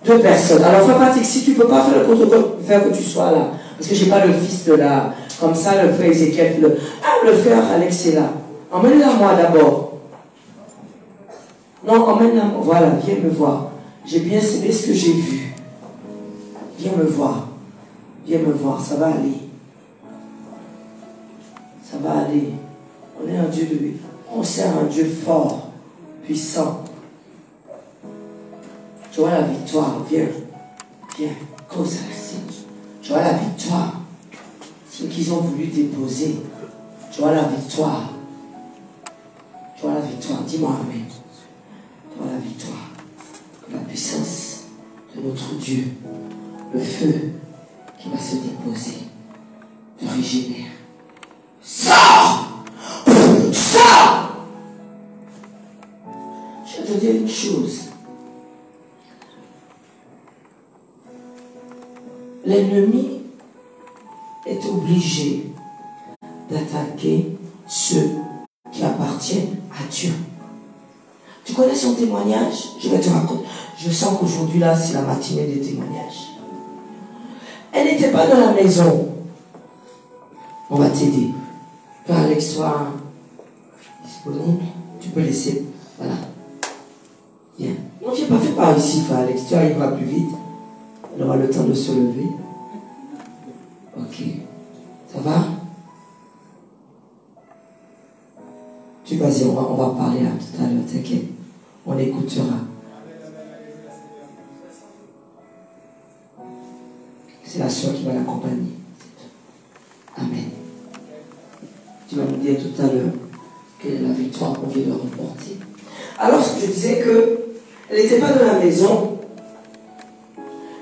2 personnes. Alors, frère Patrick, si tu ne peux pas faire le protocole, faire que tu sois là. Parce que je n'ai pas le fils de là. Comme ça, le frère Ézéchiel. Le frère Alex est là. Emmène-la moi d'abord. Non, emmène-la moi. Voilà, viens me voir. J'ai bien aimé ce que j'ai vu. Viens me voir. Viens me voir. Ça va aller. Ça va aller. On est un Dieu de vie. On sert un Dieu fort, puissant. Tu vois la victoire. Viens. Viens. Cause à la scène. Tu vois la victoire. Ceux qu'ils ont voulu déposer. Tu vois la victoire. Tu vois la victoire. Dis-moi Amen. Tu vois la victoire. Que la puissance de notre Dieu, le feu qui va se déposer, te régénère. Sors! Sors! Je vais te dire une chose. L'ennemi est obligé d'attaquer ceux qui appartiennent à Dieu. Tu connais son témoignage? Je vais te raconter. Je sens qu'aujourd'hui, là, c'est la matinée des témoignages. Elle n'était pas dans la maison. On va t'aider. Père Alex, sois disponible. Tu peux laisser. Voilà. Viens. Non, viens pas, fais par ici, Père Alex. Tu arriveras plus vite. Elle aura le temps de se lever. Ok. Ça va? Tu vas-y, on va parler tout à l'heure, t'inquiète. On écoutera. C'est la soeur qui va l'accompagner. Amen. Tu vas nous dire tout à l'heure quelle est la victoire qu'on vient de remporter. Alors, je disais qu'elle n'était pas dans la maison,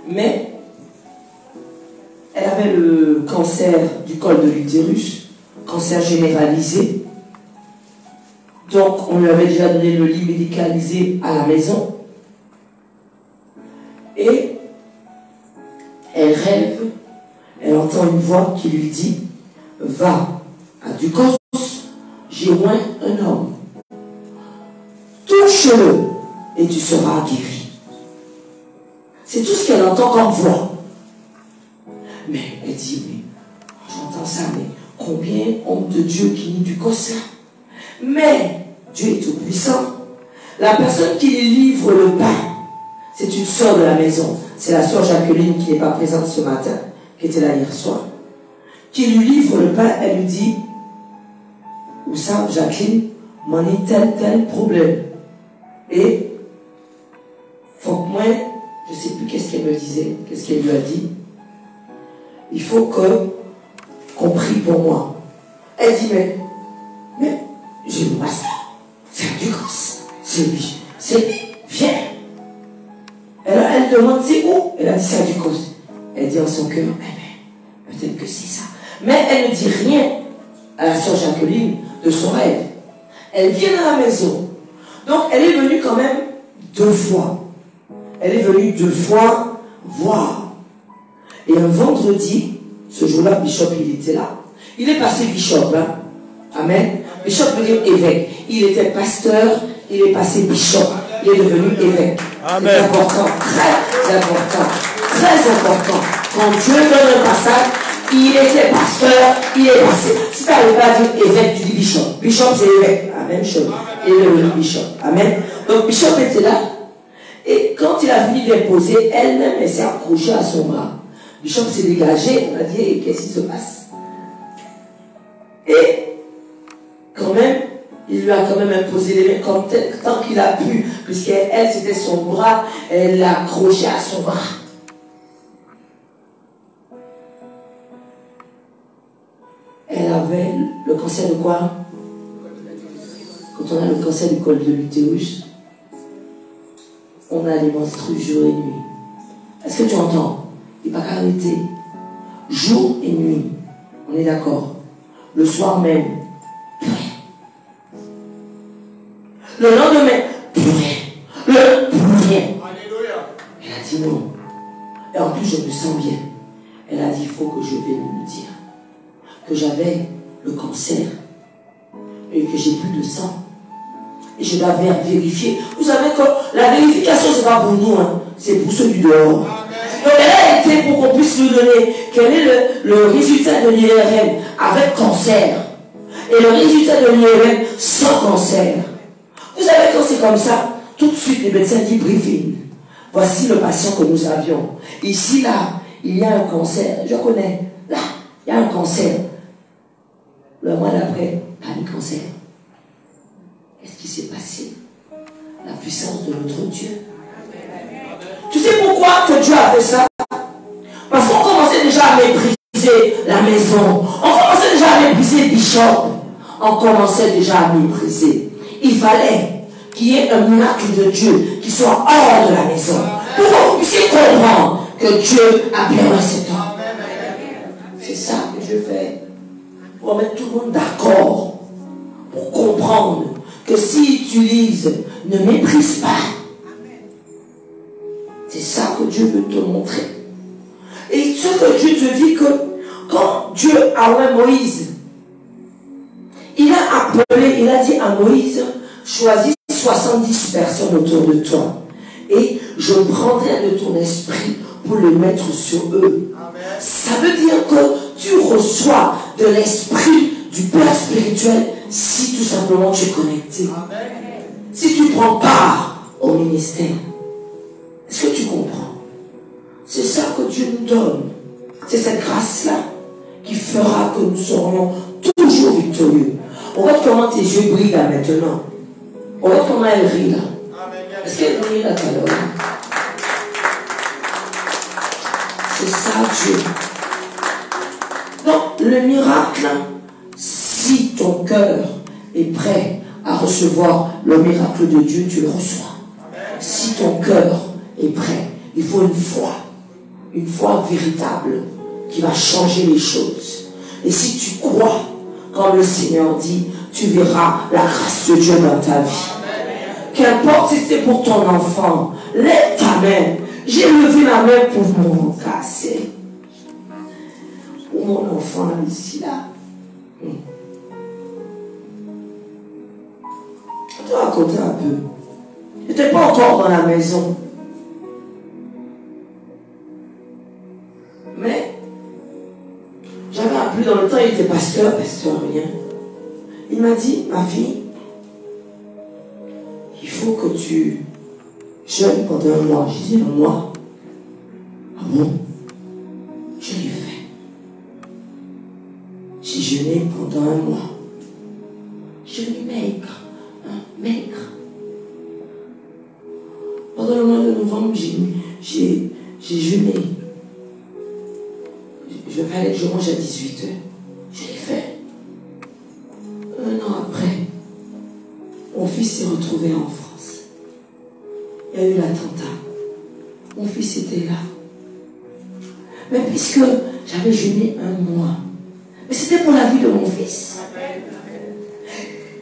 mais elle avait le cancer du col de l'utérus, cancer généralisé. Donc, on lui avait déjà donné le lit médicalisé à la maison. Et elle rêve, elle entend une voix qui lui dit, va à Ducos, j'ai loin un homme. Touche-le et tu seras guéri. C'est tout ce qu'elle entend comme voix. Mais elle dit, mais j'entends ça, mais combien homme de Dieu qui nie du là? Mais Dieu est tout puissant. La personne qui lui livre le pain, c'est une sœur de la maison. C'est la sœur Jacqueline qui n'est pas présente ce matin, qui était là hier soir. Qui lui livre le pain, elle lui dit, vous savez, Jacqueline, m'en est tel problème. Et, faut que moi, je ne sais plus qu'est-ce qu'elle me disait, qu'est-ce qu'elle lui a dit. Il faut qu'on prie pour moi. Elle dit, mais j'ai le pasteur, c'est du gosse, viens. Elle demande, c'est où? Elle a dit, c'est du gosse. Elle dit en son cœur, peut-être que c'est ça. Mais elle ne dit rien à la sœur Jacqueline de son rêve. Elle vient à la maison. Donc, elle est venue quand même 2 fois. Elle est venue 2 fois voir. Et un vendredi, ce jour-là, Bishop, il était là. Il est passé Bishop, hein. Amen. Bishop veut dire évêque. Il était pasteur, il est passé Bishop. Il est devenu évêque. Amen. C'est important, très important, très important. Quand Dieu donne un passage, il était pasteur, il est passé. Si tu n'arrives pas à dire évêque, tu dis Bishop. Bishop, c'est évêque. La même chose. Il est devenu Bishop. Amen. Donc Bishop était là. Et quand il a fini d'imposer, elle-même, elle s'est accrochée à son bras. Bishop s'est dégagé. On a dit, qu'est-ce qui se passe? Et quand même, il lui a quand même imposé les mains comme tant qu'il a pu, puisqu'elle, c'était son bras, elle l'a accroché à son bras. Elle avait le cancer de quoi? Quand on a le cancer du col de l'utérus, on a les menstrues jour et nuit. Est-ce que tu entends? Il n'est pas qu'à arrêter. Jour et nuit. On est d'accord? Le soir même, le lendemain, plus rien. Elle a dit non. Et en plus, je me sens bien. Elle a dit, il faut que je vienne me dire que j'avais le cancer et que j'ai plus de sang. Et je dois vérifier. Vous savez que la vérification, ce n'est pas pour nous, hein. C'est pour ceux du dehors. Donc elle a été pour qu'on puisse nous donner quel est le résultat de l'IRM avec cancer et le résultat de l'IRM sans cancer. Vous savez, quand c'est comme ça, tout de suite les médecins disent briefing. Voici le patient que nous avions. Ici, là, il y a un cancer. Je connais. Là, il y a un cancer. Le mois d'après, pas de cancer. Qu'est-ce qui s'est passé? La puissance de notre Dieu. Tu sais pourquoi que Dieu a fait ça? Parce qu'on commençait déjà à mépriser la maison. On commençait déjà à mépriser Bishop. On commençait déjà à mépriser. Il fallait qu'il y ait un miracle de Dieu qui soit hors de la maison. Pour que vous puissiez comprendre que Dieu a permis cet homme. C'est ça que je fais. Pour mettre tout le monde d'accord. Pour comprendre que s'il utilise, ne méprise pas. C'est ça que Dieu veut te montrer. Et ce que Dieu te dit que quand Dieu a oint Moïse, il a appelé, il a dit à Moïse, choisis 70 personnes autour de toi. Et je prendrai de ton esprit pour le mettre sur eux. Amen. Ça veut dire que tu reçois de l'esprit du Père spirituel si tout simplement tu es connecté. Amen. Si tu prends part au ministère. Est-ce que tu comprends? C'est ça que Dieu nous donne. C'est cette grâce-là qui fera que nous serions toujours victorieux. Regarde comment tes yeux brillent là maintenant. Regarde comment elle rit là. Est-ce qu'elle brille là tout à l'heure? C'est ça Dieu. Donc le miracle, si ton cœur est prêt à recevoir le miracle de Dieu, tu le reçois. Si ton cœur est prêt, il faut une foi véritable qui va changer les choses. Et si tu crois, comme le Seigneur dit, tu verras la grâce de Dieu dans ta vie. Qu'importe si c'est pour ton enfant, lève ta main. J'ai levé la main pour mon casser. Pour mon enfant ici là. Je te raconter un peu. Je n'étais pas encore dans la maison. Mais j'avais appelé dans le temps, il était pasteur rien. Il m'a dit, ma fille, il faut que tu jeûnes pendant un mois. J'ai dit, un mois? Ah bon? Je l'ai fait. J'ai jeûné pendant un mois. maigre. Pendant le mois de novembre, j'ai jeûné. Je mange à 18h. Je l'ai fait. Un an après, mon fils s'est retrouvé en France. Il y a eu l'attentat. Mon fils était là. Mais puisque j'avais jeûné un mois, mais c'était pour la vie de mon fils.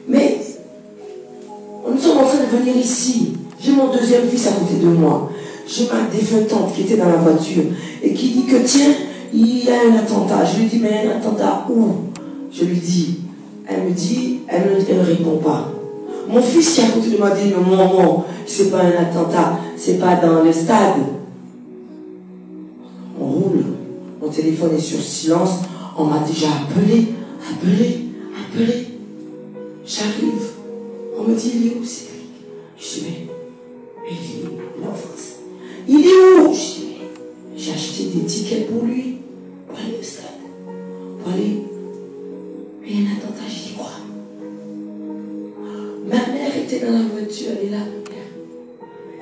Mais nous sommes en train de venir ici. J'ai mon deuxième fils à côté de moi. J'ai ma défunte tante qui était dans la voiture et qui dit que tiens, il y a un attentat. Je lui dis, mais un attentat où? Je lui dis. Elle me dit, elle ne répond pas. Mon fils qui est à côté de moi dit, mais maman, c'est pas un attentat, c'est pas dans le stade. On roule, mon téléphone est sur silence, on m'a déjà appelé. J'arrive, on me dit, il est où Cédric? Je dis, mais il est en France. Il est où? Je dis, mais j'ai acheté des tickets pour lui, pour aller au stade, pour aller. Mais il y a un attentat, je dis, quoi? Ma mère était dans la voiture, elle est là, ma mère.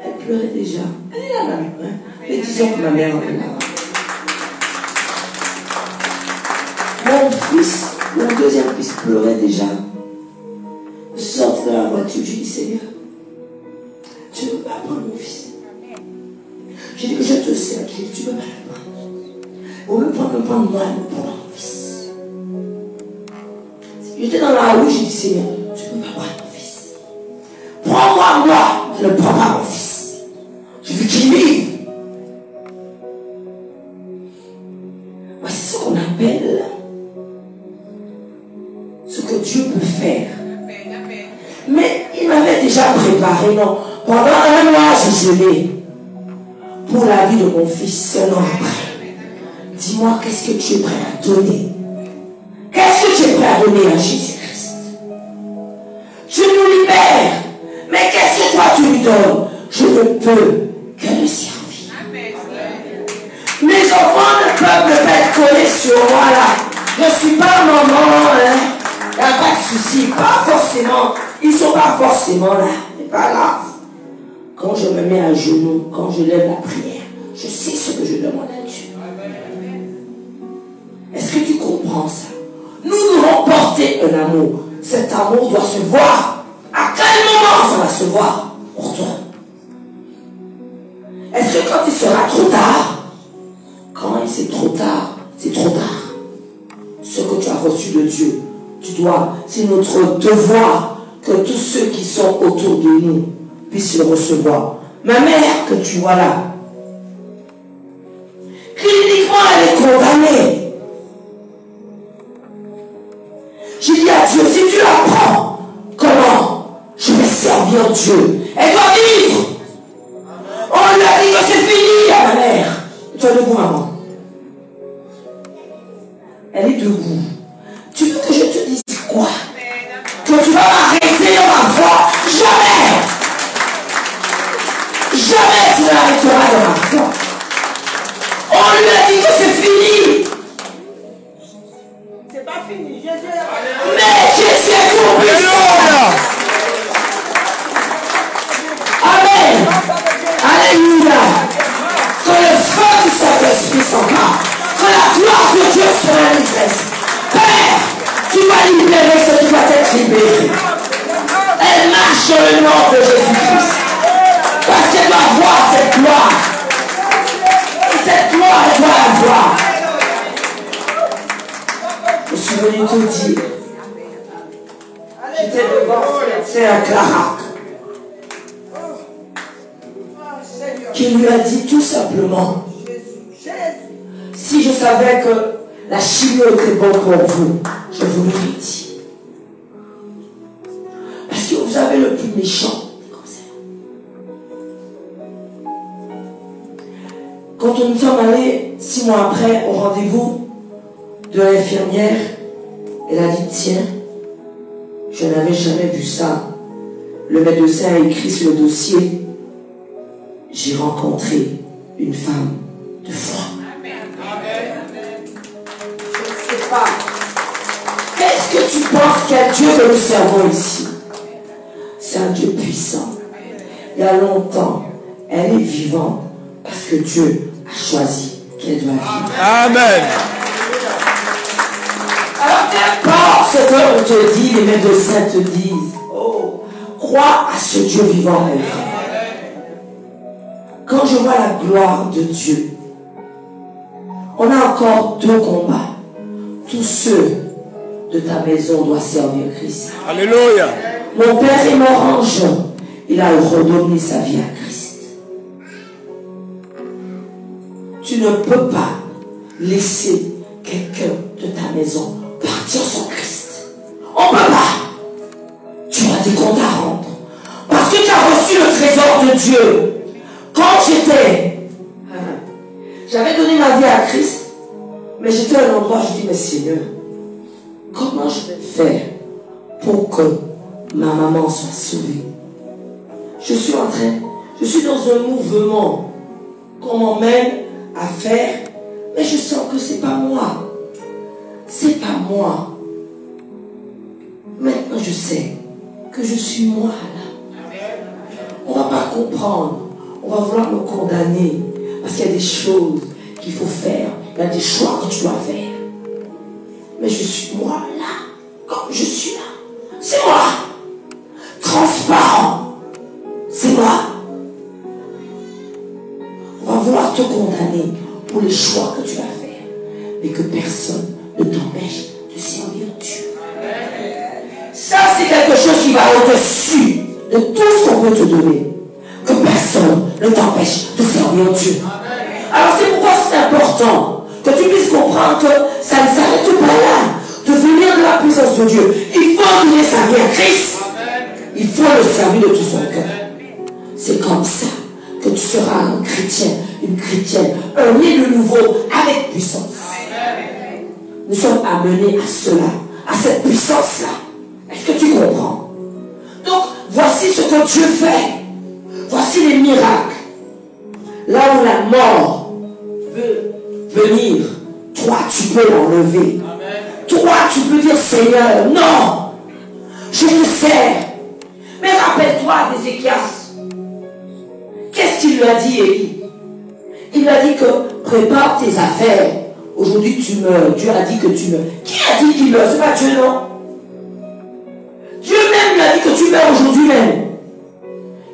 Elle pleurait déjà. Elle est là, ma mère. Hein? Mais disons que ma mère est là. Mon fils, mon deuxième fils pleurait déjà. Je sors de la voiture, je dis, Seigneur, tu ne peux pas prendre mon fils. Je dis que je te sers, je dis, tu ne peux pas le prendre. Au lieu de prendre moi, prends mon fils. J'étais dans la rue, j'ai dit, Seigneur, tu ne peux pas prendre mon fils. Prends-moi, moi, je ne prends pas mon fils. Je veux qu'il vive. Voici ce qu'on appelle ce que Dieu peut faire. Mais il m'avait déjà préparé, non. Pendant un mois, j'ai jeûné pour la vie de mon fils, un an après. Dis-moi, qu'est-ce que tu es prêt à donner? Qu'est-ce que tu es prêt à donner à Jésus-Christ? Tu nous libères. Mais qu'est-ce que toi tu lui donnes? Je ne peux que le servir. Mes enfants ne peuvent me mettre collés sur moi là. Je ne suis pas maman, hein. Il n'y a pas de souci. Pas forcément. Ils ne sont pas forcément là. C'est pas grave. Quand je me mets à genoux, quand je lève la prière, je sais ce que je demande à Dieu. Est-ce que tu comprends ça? Nous devons porter un amour. Cet amour doit se voir. À quel moment ça va se voir pour toi? Est-ce que quand il sera trop tard? Quand c'est trop tard, c'est trop tard. Ce que tu as reçu de Dieu, tu dois, c'est notre devoir que tous ceux qui sont autour de nous puissent le recevoir. Ma mère que tu vois là, cliniquement elle est condamnée. J'ai dit à Dieu, si tu la prends, comment je vais servir Dieu? Elle doit vivre. On lui a dit que c'est fini à ma mère. Tu es debout, maman. Elle est debout. Tu veux que je te dise quoi? Que tu vas m'arrêter dans ma foi? Jamais! Jamais tu ne l'arrêteras dans ma foi. On lui a dit que c'est fini. C'est pas fini, Jésus. Mais Jésus est tout puissant. Amen. Alléluia. Que le feu du Saint-Esprit s'empare. Que la gloire de Dieu se manifeste. Père, tu vas libérer ce qui doit être libéré. Elle marche dans le nom de Jésus-Christ. Parce qu'elle doit voir cette gloire. Cette gloire, elle doit la voir. Je suis venu te dire. J'étais devant Sœur Clara, qui lui a dit tout simplement, si je savais que la chimio était bonne pour vous, je vous l'aurais dit. Parce que vous avez le plus méchant des cancers. Quand nous sommes allés 6 mois après au rendez-vous de l'infirmière, elle a dit, tiens, je n'avais jamais vu ça. Le médecin a écrit sur le dossier, j'ai rencontré une femme de foi. Je ne sais pas. Qu'est-ce que tu penses quel Dieu que nous servons ici? C'est un Dieu puissant. Il y a longtemps, elle est vivante parce que Dieu a choisi qu'elle doit vivre. Amen. Alors qu'importe ce qu'on te dit, les médecins te disent, oh, crois à ce Dieu vivant, mes frères. Quand je vois la gloire de Dieu, on a encore 2 combats. Tous ceux de ta maison doivent servir Christ. Alléluia. Mon père est mort en Jean. Il a redonné sa vie à Christ. Tu ne peux pas laisser quelqu'un de ta maison partir sans Christ. On ne peut pas. Tu as des comptes à rendre. Parce que tu as reçu le trésor de Dieu. Quand j'avais donné ma vie à Christ, mais j'étais à un endroit, je dis, mais Seigneur, comment je vais faire pour que ma maman soit sauvée? Je suis dans un mouvement qu'on m'emmène à faire, mais je sens que c'est pas moi. C'est pas moi. Maintenant, je sais que je suis moi là. On va pas comprendre. On va vouloir me condamner parce qu'il y a des choses qu'il faut faire. Il y a des choix que tu dois faire. Mais je suis moi là, comme je suis là. C'est moi. Transparent. C'est moi. On va vouloir te condamner pour les choix que tu vas faire. Mais que personne ne t'empêche de servir Dieu. Ça, c'est quelque chose qui va au-dessus de tout ce qu'on peut te donner. Que personne ne t'empêche de servir Dieu. Alors c'est pourquoi c'est important que tu puisses comprendre que ça ne s'arrête pas là. De venir de la puissance de Dieu. Il faut donner sa vie à Christ. Il faut le servir de tout son cœur. C'est comme ça que tu seras un chrétien, une chrétienne, un né de nouveau avec puissance. Nous sommes amenés à cela, à cette puissance-là. Est-ce que tu comprends? Donc, voici ce que Dieu fait. Voici les miracles. Là où la mort veut venir, toi tu peux l'enlever. Toi tu peux dire, Seigneur, non, je te sers. Mais rappelle-toi d'Ézéchias. Qu'est-ce qu'il lui a dit, Élie? Il lui a dit que prépare tes affaires. Aujourd'hui tu meurs. Dieu a dit que tu meurs. Qui a dit qu'il meurt? C'est pas Dieu, non? Dieu même lui a dit que tu meurs aujourd'hui même.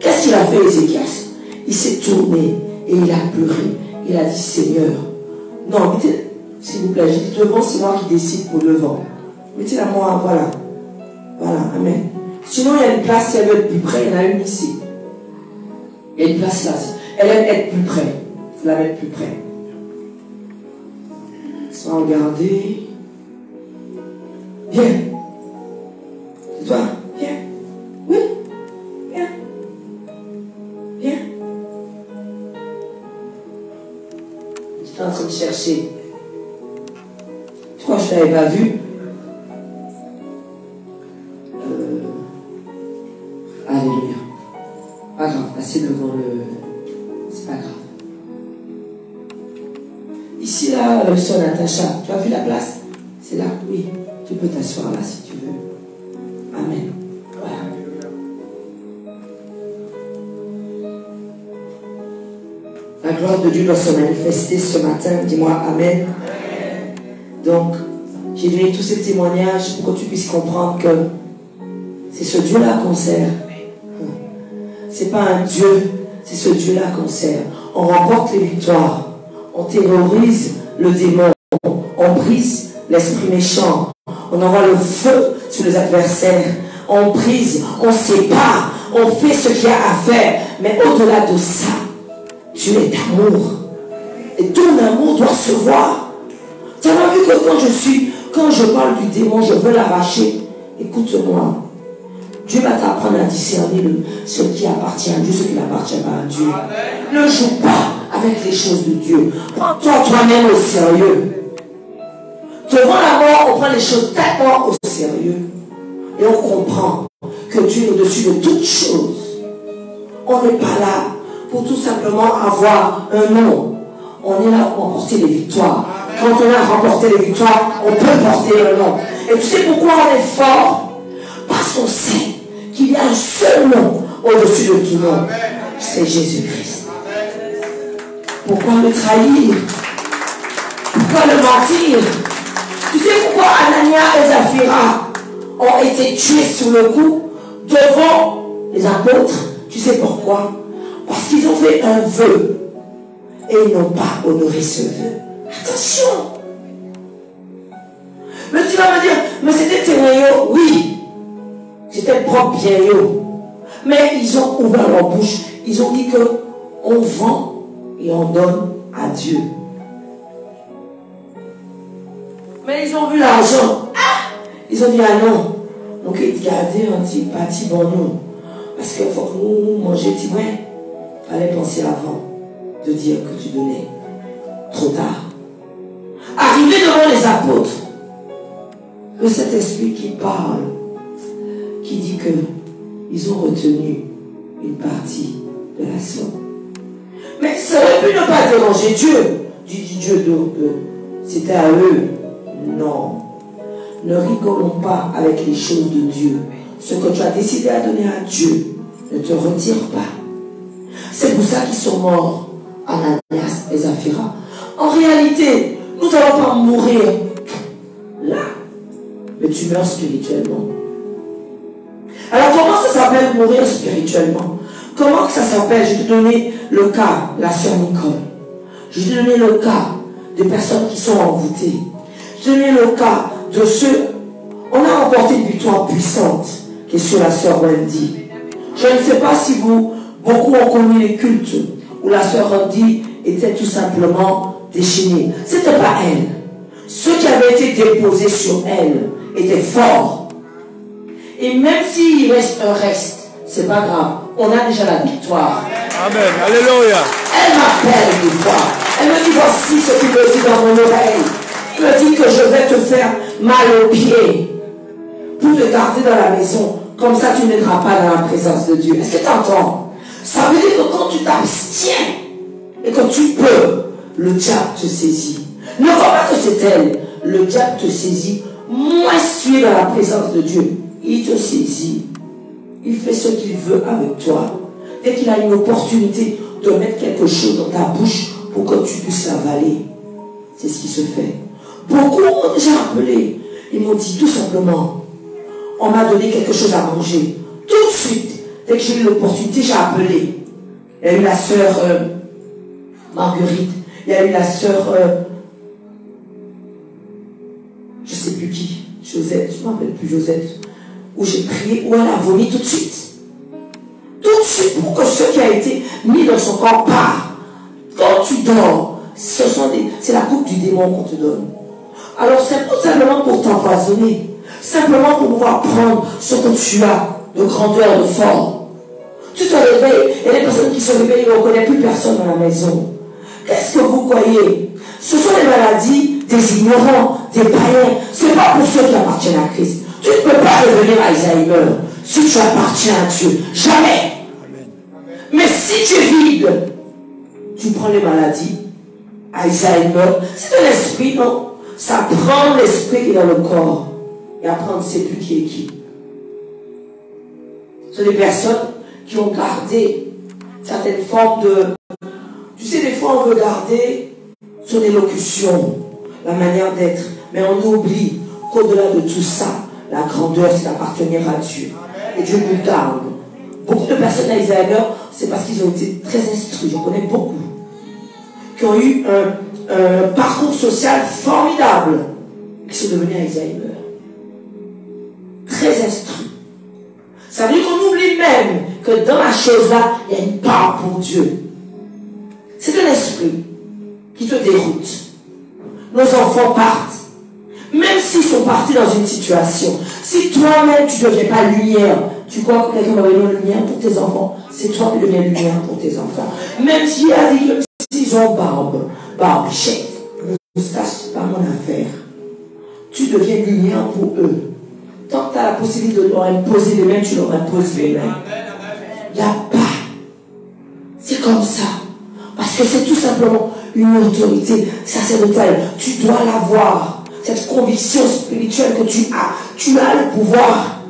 Qu'est-ce qu'il a fait, Ézéchias? Il s'est tourné et il a pleuré. Il a dit, Seigneur, non, mettez, s'il vous plaît, j'ai dit devant, c'est moi qui décide pour devant. Mettez la main, voilà. Voilà, amen. Sinon, il y a une place, si elle veut être plus près, il y en a une ici. Il y a une place là. Elle aime être plus près. Il faut la mettre plus près. Sans regarder. Viens. C'est toi. Viens. Oui. Viens. Viens. J'étais en train de chercher. Tu crois que je ne l'avais pas vu? Alléluia. Pas grave, passez devant le... C'est pas grave. Ici, là, le sol, Natacha, tu as vu la place? C'est là? Oui. Tu peux t'asseoir là si tu veux. Amen. Voilà. La gloire de Dieu doit se manifester ce matin. Dis-moi Amen. Donc, j'ai donné tous ces témoignages pour que tu puisses comprendre que c'est ce Dieu-là qu'on sert. C'est pas un Dieu, c'est ce Dieu-là qu'on sert. On remporte les victoires. On terrorise le démon. On brise l'esprit méchant. On envoie le feu sur les adversaires. On brise, on sépare, on fait ce qu'il y a à faire. Mais au-delà de ça, Dieu est amour. Et ton amour doit se voir. Tu as vu que quand je parle du démon, je veux l'arracher. Écoute-moi. Dieu va t'apprendre à discerner ce qui appartient à Dieu, ce qui n'appartient pas à Dieu. Ne joue pas avec les choses de Dieu. Prends-toi toi-même au sérieux. Devant la mort, on prend les choses tellement au sérieux. Et on comprend que Dieu est au-dessus de toutes choses. On n'est pas là pour tout simplement avoir un nom. On est là pour remporter les victoires. Quand on a remporté les victoires, on peut porter un nom. Et tu sais pourquoi on est fort? Parce qu'on sait qu'il y a un seul nom au-dessus de tout nom. C'est Jésus-Christ. Pourquoi le trahir? Pourquoi le mentir? Tu sais pourquoi Anania et Saphira ont été tués sur le coup devant les apôtres? Tu sais pourquoi? Parce qu'ils ont fait un vœu et ils n'ont pas honoré ce vœu. Attention! Mais tu vas me dire, mais c'était Ténéo. Oui, c'était propre bien yo. Mais ils ont ouvert leur bouche. Ils ont dit que on vend et on donne à Dieu. Mais ils ont vu l'argent. Ah! Ils ont dit, ah non. Donc ils gardaient un petit parti bon nous. Parce qu'il faut que nous mangions. Ouais, fallait penser avant de dire que tu donnais. Trop tard. Arrivé devant les apôtres, le Saint-Esprit qui parle, qui dit que ils ont retenu une partie de la somme. Mais ça aurait pu ne pas déranger Dieu. Dit Dieu, donc c'était à eux. Non. Ne rigolons pas avec les choses de Dieu. Ce que tu as décidé à donner à Dieu, ne te retire pas. C'est pour ça qu'ils sont morts, Ananias et Saphira. En réalité, nous n'allons pas mourir là, mais tu meurs spirituellement. Alors comment ça s'appelle mourir spirituellement? Comment ça s'appelle? Je vais te donner le cas, la sœur Nicole. Je vais te donner le cas des personnes qui sont envoûtées. Je vais te donner le cas de ceux... On a remporté une victoire puissante qui est sur la sœur Wendy. Je ne sais pas si beaucoup ont connu les cultes où la sœur Wendy était tout simplement déchaînée. Ce n'était pas elle. Ceux qui avaient été déposés sur elle étaient forts. Et même s'il reste un reste, c'est pas grave. On a déjà la victoire. Amen. Alléluia. Elle m'appelle une fois. Elle me dit, voici ce qu'il me dit dans mon oreille. Il me dit que je vais te faire mal aux pieds pour te garder dans la maison. Comme ça, tu n'entreras pas dans la présence de Dieu. Est-ce que tu entends? Ça veut dire que quand tu t'abstiens et que tu peux, le diable te saisit. Ne crois pas que c'est elle. Le diable te saisit. Moins tu es dans la présence de Dieu, il te saisit. Il fait ce qu'il veut avec toi. Dès qu'il a une opportunité de mettre quelque chose dans ta bouche pour que tu puisses l'avaler, c'est ce qui se fait. Beaucoup m'ont déjà appelé. Ils m'ont dit tout simplement, on m'a donné quelque chose à manger. Tout de suite, dès que j'ai eu l'opportunité, j'ai appelé. Il y a eu la sœur Marguerite. Il y a eu la sœur, je ne sais plus qui, Josette, je ne m'appelle plus Josette, où j'ai prié, où elle a vomi tout de suite. Tout de suite, pour que ce qui a été mis dans son corps part. Quand tu dors, c'est la coupe du démon qu'on te donne. Alors c'est tout simplement pour t'empoisonner. Simplement pour pouvoir prendre ce que tu as de grandeur, de fort. Tu te réveilles, et les personnes qui se réveillent ne reconnaissent plus personne dans la maison. Qu'est-ce que vous croyez? Ce sont les maladies des ignorants, des païens. Ce n'est pas pour ceux qui appartiennent à Christ. Tu ne peux pas devenir Alzheimer si tu appartiens à Dieu. Jamais. Amen. Mais si tu es vide, tu prends les maladies. Alzheimer, c'est de l'esprit, non? Ça prend l'esprit qui est dans le corps. Et après, on ne sait plus qui est qui. Ce sont des personnes qui ont gardé certaines formes de... Tu sais, des fois, on veut garder son élocution, la manière d'être. Mais on oublie qu'au-delà de tout ça, la grandeur, c'est d'appartenir à Dieu. Et Dieu nous garde. Beaucoup de personnes Alzheimer, c'est parce qu'ils ont été très instruits. Je connais beaucoup. Qui ont eu un parcours social formidable. Qui sont devenus Alzheimer. Très instruits. Ça veut dire qu'on oublie même que dans la chose-là, il y a une part pour Dieu. C'est de l'esprit qui te déroute. Nos enfants partent. Même s'ils sont partis dans une situation, si toi-même tu ne deviens pas lumière, tu crois que quelqu'un va devenir lumière pour tes enfants, c'est toi qui deviens lumière pour tes enfants. Même s'il y a des même s'ils ont barbe, chef, moustache, c'est pas mon affaire. Tu deviens lumière pour eux. Tant que tu as la possibilité de leur imposer les mains, tu leur imposes les mains. Il n'y a pas. C'est comme ça. Parce que c'est tout simplement une autorité sacerdotale. Tu dois l'avoir. Cette conviction spirituelle que tu as le pouvoir.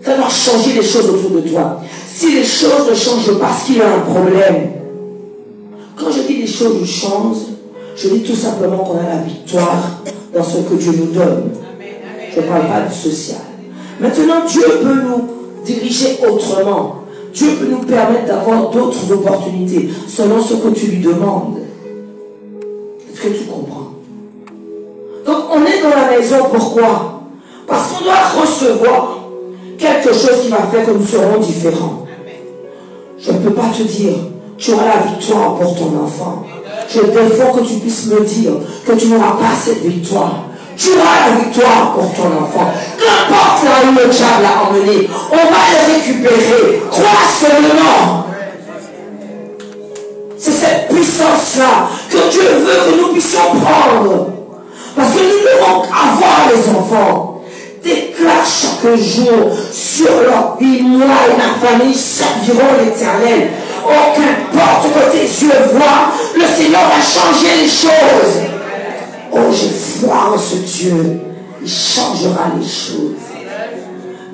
Ça doit changer les choses autour de toi. Si les choses ne changent pas, parce qu'il y a un problème. Quand je dis les choses changent, je dis tout simplement qu'on a la victoire dans ce que Dieu nous donne. Je ne parle pas du social. Maintenant, Dieu peut nous diriger autrement. Dieu peut nous permettre d'avoir d'autres opportunités selon ce que tu lui demandes. Est-ce que tu comprends? Donc, on est dans la maison, pourquoi? Parce qu'on doit recevoir quelque chose qui va faire que nous serons différents. Je ne peux pas te dire, tu auras la victoire pour ton enfant. Je défends que tu puisses me dire que tu n'auras pas cette victoire. Tu auras la victoire pour ton enfant. Qu'importe là où le diable l'a emmené, on va le récupérer. Crois seulement. C'est cette puissance-là que Dieu veut que nous puissions prendre. Parce que nous devons avoir les enfants. Déclare chaque jour sur leur vie, moi et ma famille serviront l'Éternel. Oh, qu'importe que tes yeux voient, le Seigneur va changer les choses. Oh, j'ai foi en ce Dieu. Il changera les choses.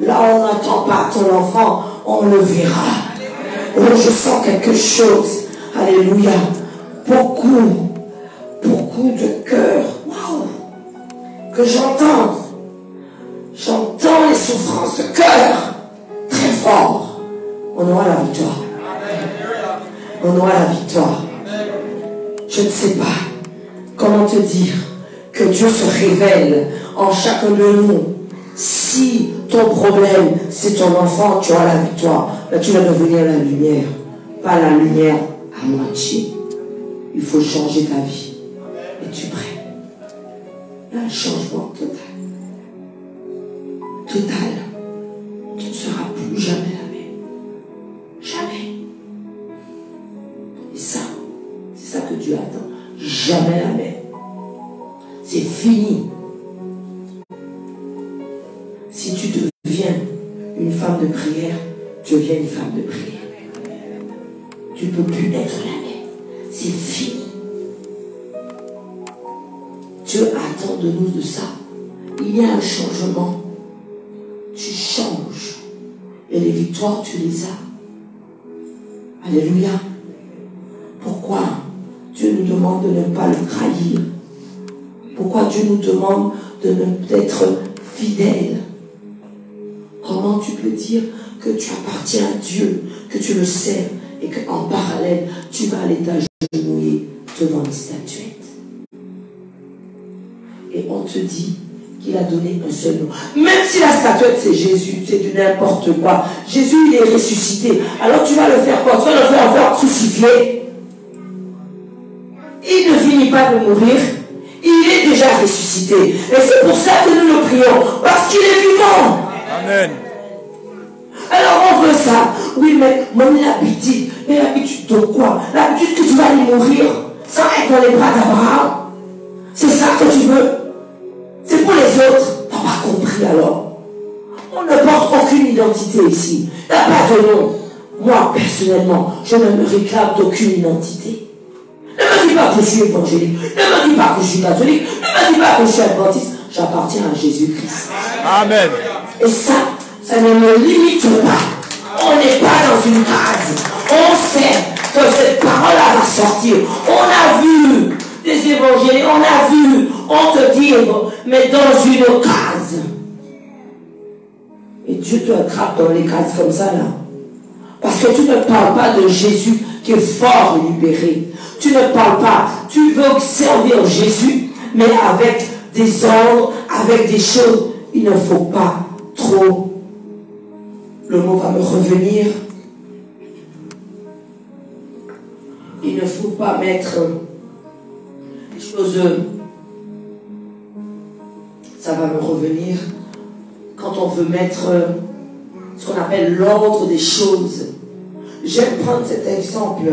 Là, on n'attend pas ton enfant, on le verra. Oh, je sens quelque chose. Alléluia. Beaucoup de cœur. Wow. Que j'entends. J'entends les souffrances de cœur très fort. On aura la victoire. On aura la victoire. Je ne sais pas comment te dire que Dieu se révèle en chacun de nous. Si ton problème, c'est ton enfant, tu auras la victoire. Mais tu vas devenir la lumière. Pas la lumière à moitié. Il faut changer ta vie. Es-tu prêt? Il y a un changement total. Total. Tu ne seras plus jamais la même. Jamais. Et ça, c'est ça que Dieu attend. Jamais la même. C'est fini. Si tu deviens une femme de prière, tu deviens une femme de prière. Tu ne peux plus être la même. C'est fini. Dieu attend de nous de ça. Il y a un changement. Tu changes. Et les victoires, tu les as. Alléluia. Pourquoi Dieu nous demande de ne pas le trahir? Pourquoi Dieu nous demande d'être fidèle? Comment tu peux dire que tu appartiens à Dieu, que tu le sers, et qu'en parallèle, tu vas aller t'agenouiller devant une statuette? Et on te dit qu'il a donné un seul nom. Même si la statuette c'est Jésus, c'est du n'importe quoi. Jésus il est ressuscité. Alors tu vas le faire quoi? Tu vas le faire encore crucifié. Il ne finit pas de mourir. Il est déjà ressuscité. Et c'est pour ça que nous le prions. Parce qu'il est vivant. Amen. Alors on veut ça. Oui, mais l'habitude. Mais l'habitude de quoi? L'habitude que tu vas aller mourir sans être dans les bras d'Abraham. C'est ça que tu veux. C'est pour les autres. T'as pas compris alors. On ne porte aucune identité ici. Il n'y a pas de nom. Moi, personnellement, je ne me réclame d'aucune identité. Ne me dis pas que je suis évangélique. Ne me dis pas que je suis catholique. Ne me dis pas que je suis adventiste. J'appartiens à Jésus-Christ. Amen. Et ça ne me limite pas. On n'est pas dans une case. On sait que cette parole-là va sortir. On a vu des évangéliques, on a vu, on te dit, mais dans une case. Et Dieu te attrape dans les cases comme ça là. Parce que tu ne parles pas de Jésus qui est fort libéré. Tu ne parles pas, tu veux servir Jésus, mais avec des ordres, avec des choses. Il ne faut pas trop. Le mot va me revenir. Il ne faut pas mettre des choses. Ça va me revenir. Quand on veut mettre ce qu'on appelle l'ordre des choses. J'aime prendre cet exemple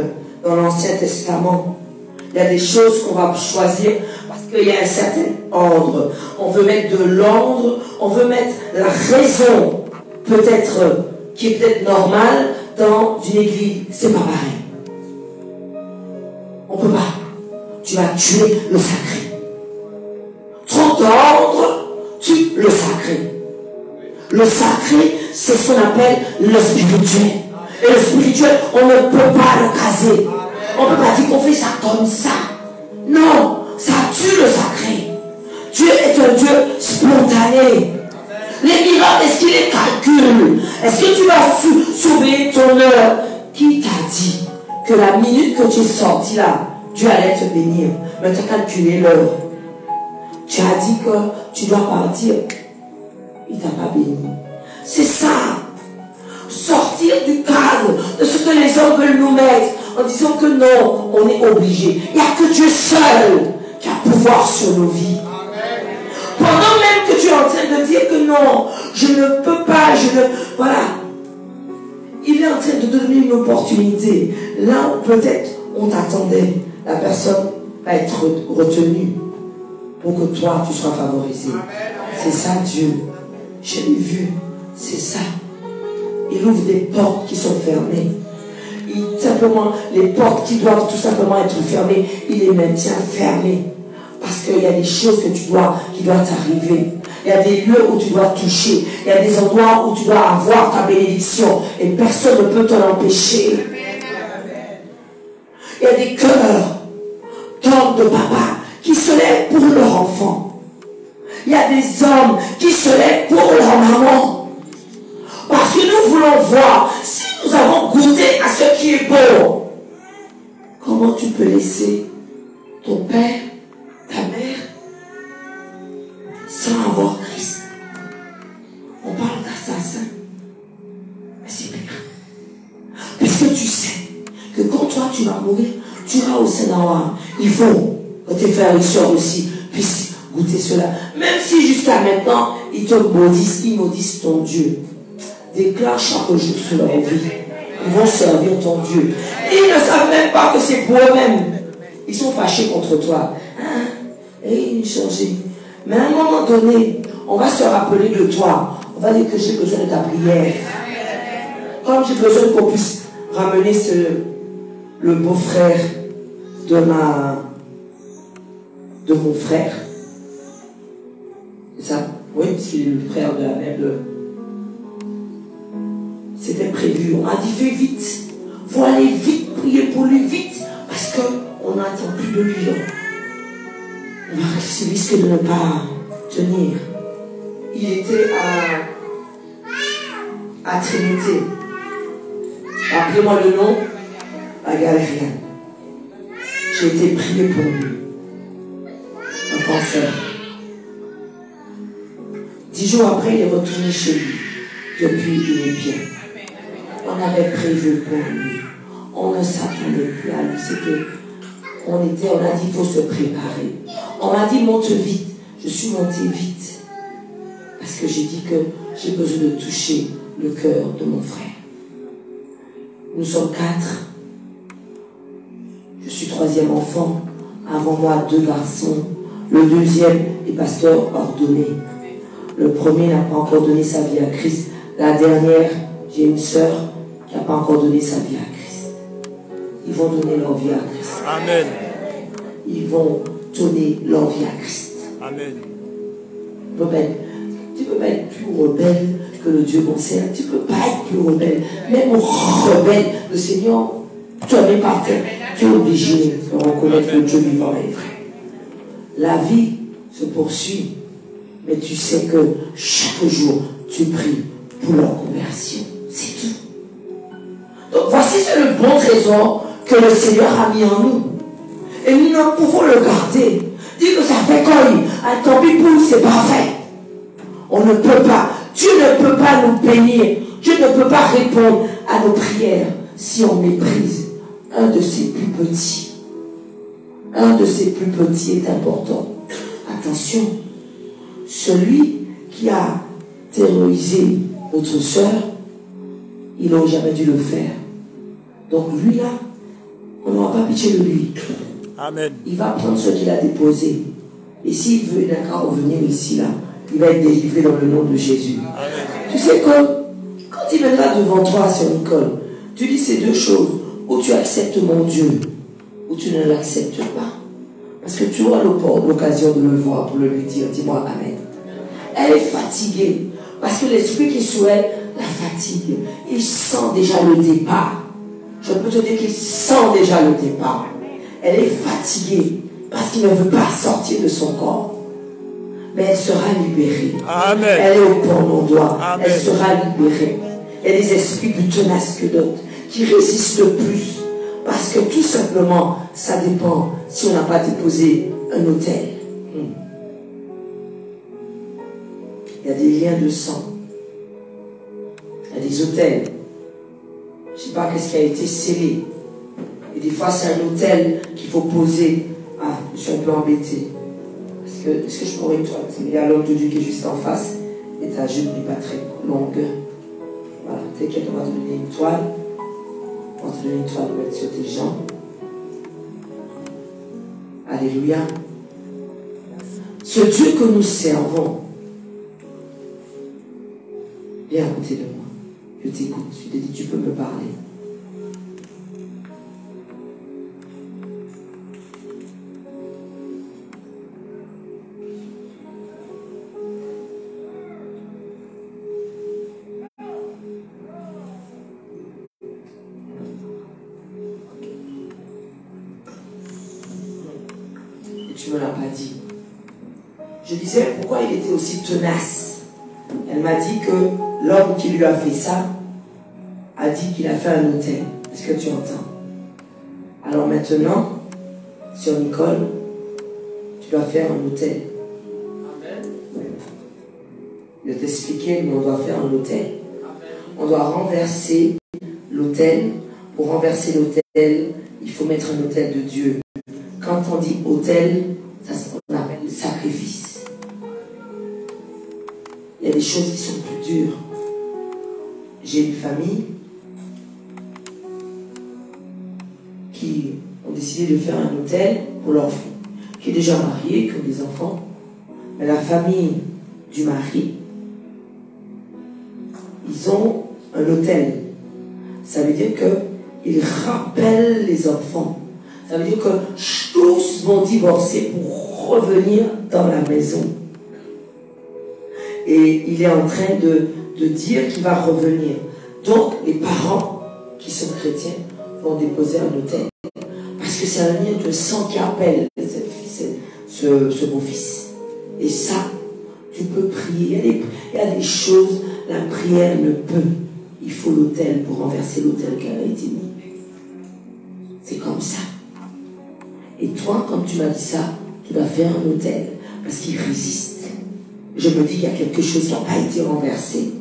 dans l'Ancien Testament. Il y a des choses qu'on va choisir parce qu'il y a un certain ordre. On veut mettre de l'ordre, on veut mettre la raison, peut-être, qui est peut-être normale dans une église. C'est pas pareil. On peut pas. Tu as tué le sacré. Trop d'ordre, tue le sacré. Le sacré, c'est ce qu'on appelle le spirituel. Et le spirituel, on ne peut pas le caser. On ne peut pas dire qu'on fait ça comme ça. Non, ça tue le sacré. Dieu est un Dieu spontané. Les miracles, est-ce qu'il les calcule? Est-ce que tu vas surveiller ton heure? Qui t'a dit que la minute que tu es sorti là, Dieu allait te bénir? Mais tu as calculé l'heure. Tu as dit que tu dois partir. Il ne t'a pas béni. C'est ça. Sortir du cadre de ce que les hommes veulent nous mettre en disant que non, on est obligé. Il n'y a que Dieu seul qui a pouvoir sur nos vies. Pendant même que tu es en train de dire que non, je ne peux pas, voilà. Il est en train de te donner une opportunité. Là où peut-être on t'attendait, la personne va être retenue pour que toi, tu sois favorisé. C'est ça Dieu. Je l'ai vu. C'est ça. Il ouvre des portes qui sont fermées. Simplement, les portes qui doivent tout simplement être fermées, il les maintient fermées. Parce qu'il y a des choses qui doivent t'arriver. Il y a des lieux où tu dois toucher. Il y a des endroits où tu dois avoir ta bénédiction. Et personne ne peut te l'empêcher. Il y a des cœurs d'hommes, de papa, qui se lèvent pour leur enfant. Il y a des hommes qui se lèvent pour leur maman. Parce que nous voulons voir si nous avons goûté à ce qui est bon. Comment tu peux laisser ton père, ta mère, sans avoir Christ? On parle d'assassin. Mais c'est pire. Parce que tu sais que quand toi tu vas mourir, tu iras au Sénat. Il faut que tes frères et sœurs aussi puissent goûter cela. Même si jusqu'à maintenant, ils te maudissent, ils maudissent ton Dieu. Déclare chaque jour sur leur vie. Ils vont servir ton Dieu. Ils ne savent même pas que c'est pour eux-mêmes. Ils sont fâchés contre toi. Et ils changent. Mais à un moment donné, on va se rappeler de toi. On va dire que j'ai besoin de ta prière. Comme j'ai besoin qu'on puisse ramener le beau-frère de mon frère. C'est ça? Oui, parce qu'il est le frère de la mère de... C'était prévu. On a dit fais vite. Il faut aller vite, prier pour lui vite. Parce qu'on n'attend plus de lui. On risque de ne pas tenir. Il était à Trinité. Appelez-moi le nom. La Galérienne. J'ai été prié pour lui. Un cancer. 10 jours après, il est retourné chez lui. Depuis, il est bien. On avait prévu pour lui. On ne s'attendait plus à lui. On a dit, il faut se préparer. On m'a dit, monte vite. Je suis montée vite. Parce que j'ai dit que j'ai besoin de toucher le cœur de mon frère. Nous sommes 4. Je suis 3e enfant. Avant moi, 2 garçons. Le 2e est pasteur ordonné. Le premier n'a pas encore donné sa vie à Christ. La dernière, j'ai une sœur qui n'a pas encore donné sa vie à Christ. Ils vont donner leur vie à Christ. Amen. Ils vont donner leur vie à Christ. Amen. Tu peux pas être plus rebelle que le Dieu qu'on sert. Tu ne peux pas être plus rebelle. Même rebelle, le Seigneur, tu en es par terre. Tu es obligé de reconnaître le Dieu vivant et vrai. La vie se poursuit. Mais tu sais que chaque jour, tu pries pour leur conversion. C'est tout. Donc voici le bon trésor que le Seigneur a mis en nous. Et nous pouvons le garder. Dire que ça fait quoi? Tant pis pour c'est pas vrai. On ne peut pas. Dieu ne peut pas nous bénir. Dieu ne peut pas répondre à nos prières si on méprise un de ses plus petits. Un de ses plus petits est important. Attention. Celui qui a terrorisé notre soeur, il n'aurait jamais dû le faire. Donc lui là, on n'aura pas pitié de lui. Amen. Il va prendre ce qu'il a déposé. Et s'il veut, il n'a qu'à revenir ici là. Il va être délivré dans le nom de Jésus. Amen. Tu sais que quand il viendra devant toi, Sœur Nicole, tu dis ces 2 choses. Ou tu acceptes mon Dieu, ou tu ne l'acceptes pas. Parce que tu auras l'occasion de le voir pour le lui dire. Dis-moi Amen. Elle est fatiguée. Parce que l'esprit qui est sous elle l'a fatigue. Il sent déjà le départ. Je peux te dire qu'il sent déjà le départ. Elle est fatiguée parce qu'il ne veut pas sortir de son corps. Mais elle sera libérée. Amen. Elle est au bon endroit. Amen. Elle sera libérée. Il y a des esprits plus tenaces que d'autres qui résistent le plus. Parce que tout simplement, ça dépend si on n'a pas déposé un autel. Il y a des liens de sang. Il y a des autels. Je ne sais pas qu'est-ce qui a été scellé. Et des fois, c'est un autel qu'il faut poser. Ah, je suis un peu embêté. Est-ce que je pourrais une toile? Il y a l'homme de Dieu qui est juste en face. Et ta jupe n'est pas très longue. Voilà, t'inquiète, on va te donner une toile. On va te donner une toile pour mettre sur tes jambes. Alléluia. Ce Dieu que nous servons, viens à côté de moi. Je t'écoute. Je t'ai dit, tu peux me parler. Tu ne me l'as pas dit. Je disais pourquoi il était aussi tenace. Elle m'a dit que l'homme qui lui a fait ça a dit qu'il a fait un autel. Est-ce que tu entends? Alors maintenant, sur Nicole, tu dois faire un autel. Je vais t'expliquer, mais on doit faire un autel. On doit renverser l'autel. Pour renverser l'autel, il faut mettre un autel de Dieu. Quand on dit autel, ça on appelle le sacrifice. Il y a des choses qui sont plus dures. J'ai une famille qui ont décidé de faire un autel pour leur fille, qui est déjà mariée, qui ont des enfants. Mais la famille du mari, ils ont un autel. Ça veut dire qu'ils rappellent les enfants. Ça veut dire que tous vont divorcer pour revenir dans la maison. Et il est en train de dire qu'il va revenir. Donc, les parents qui sont chrétiens vont déposer un autel. Parce que c'est un lien de sang qui appelle ce beau-fils. Et ça, tu peux prier. Il y a des choses, la prière ne peut. Il faut l'autel pour renverser l'autel qui a été mis. C'est comme ça. Et toi, comme tu m'as dit ça, tu dois faire un autel. Parce qu'il résiste. Je me dis qu'il y a quelque chose qui n'a pas été renversé.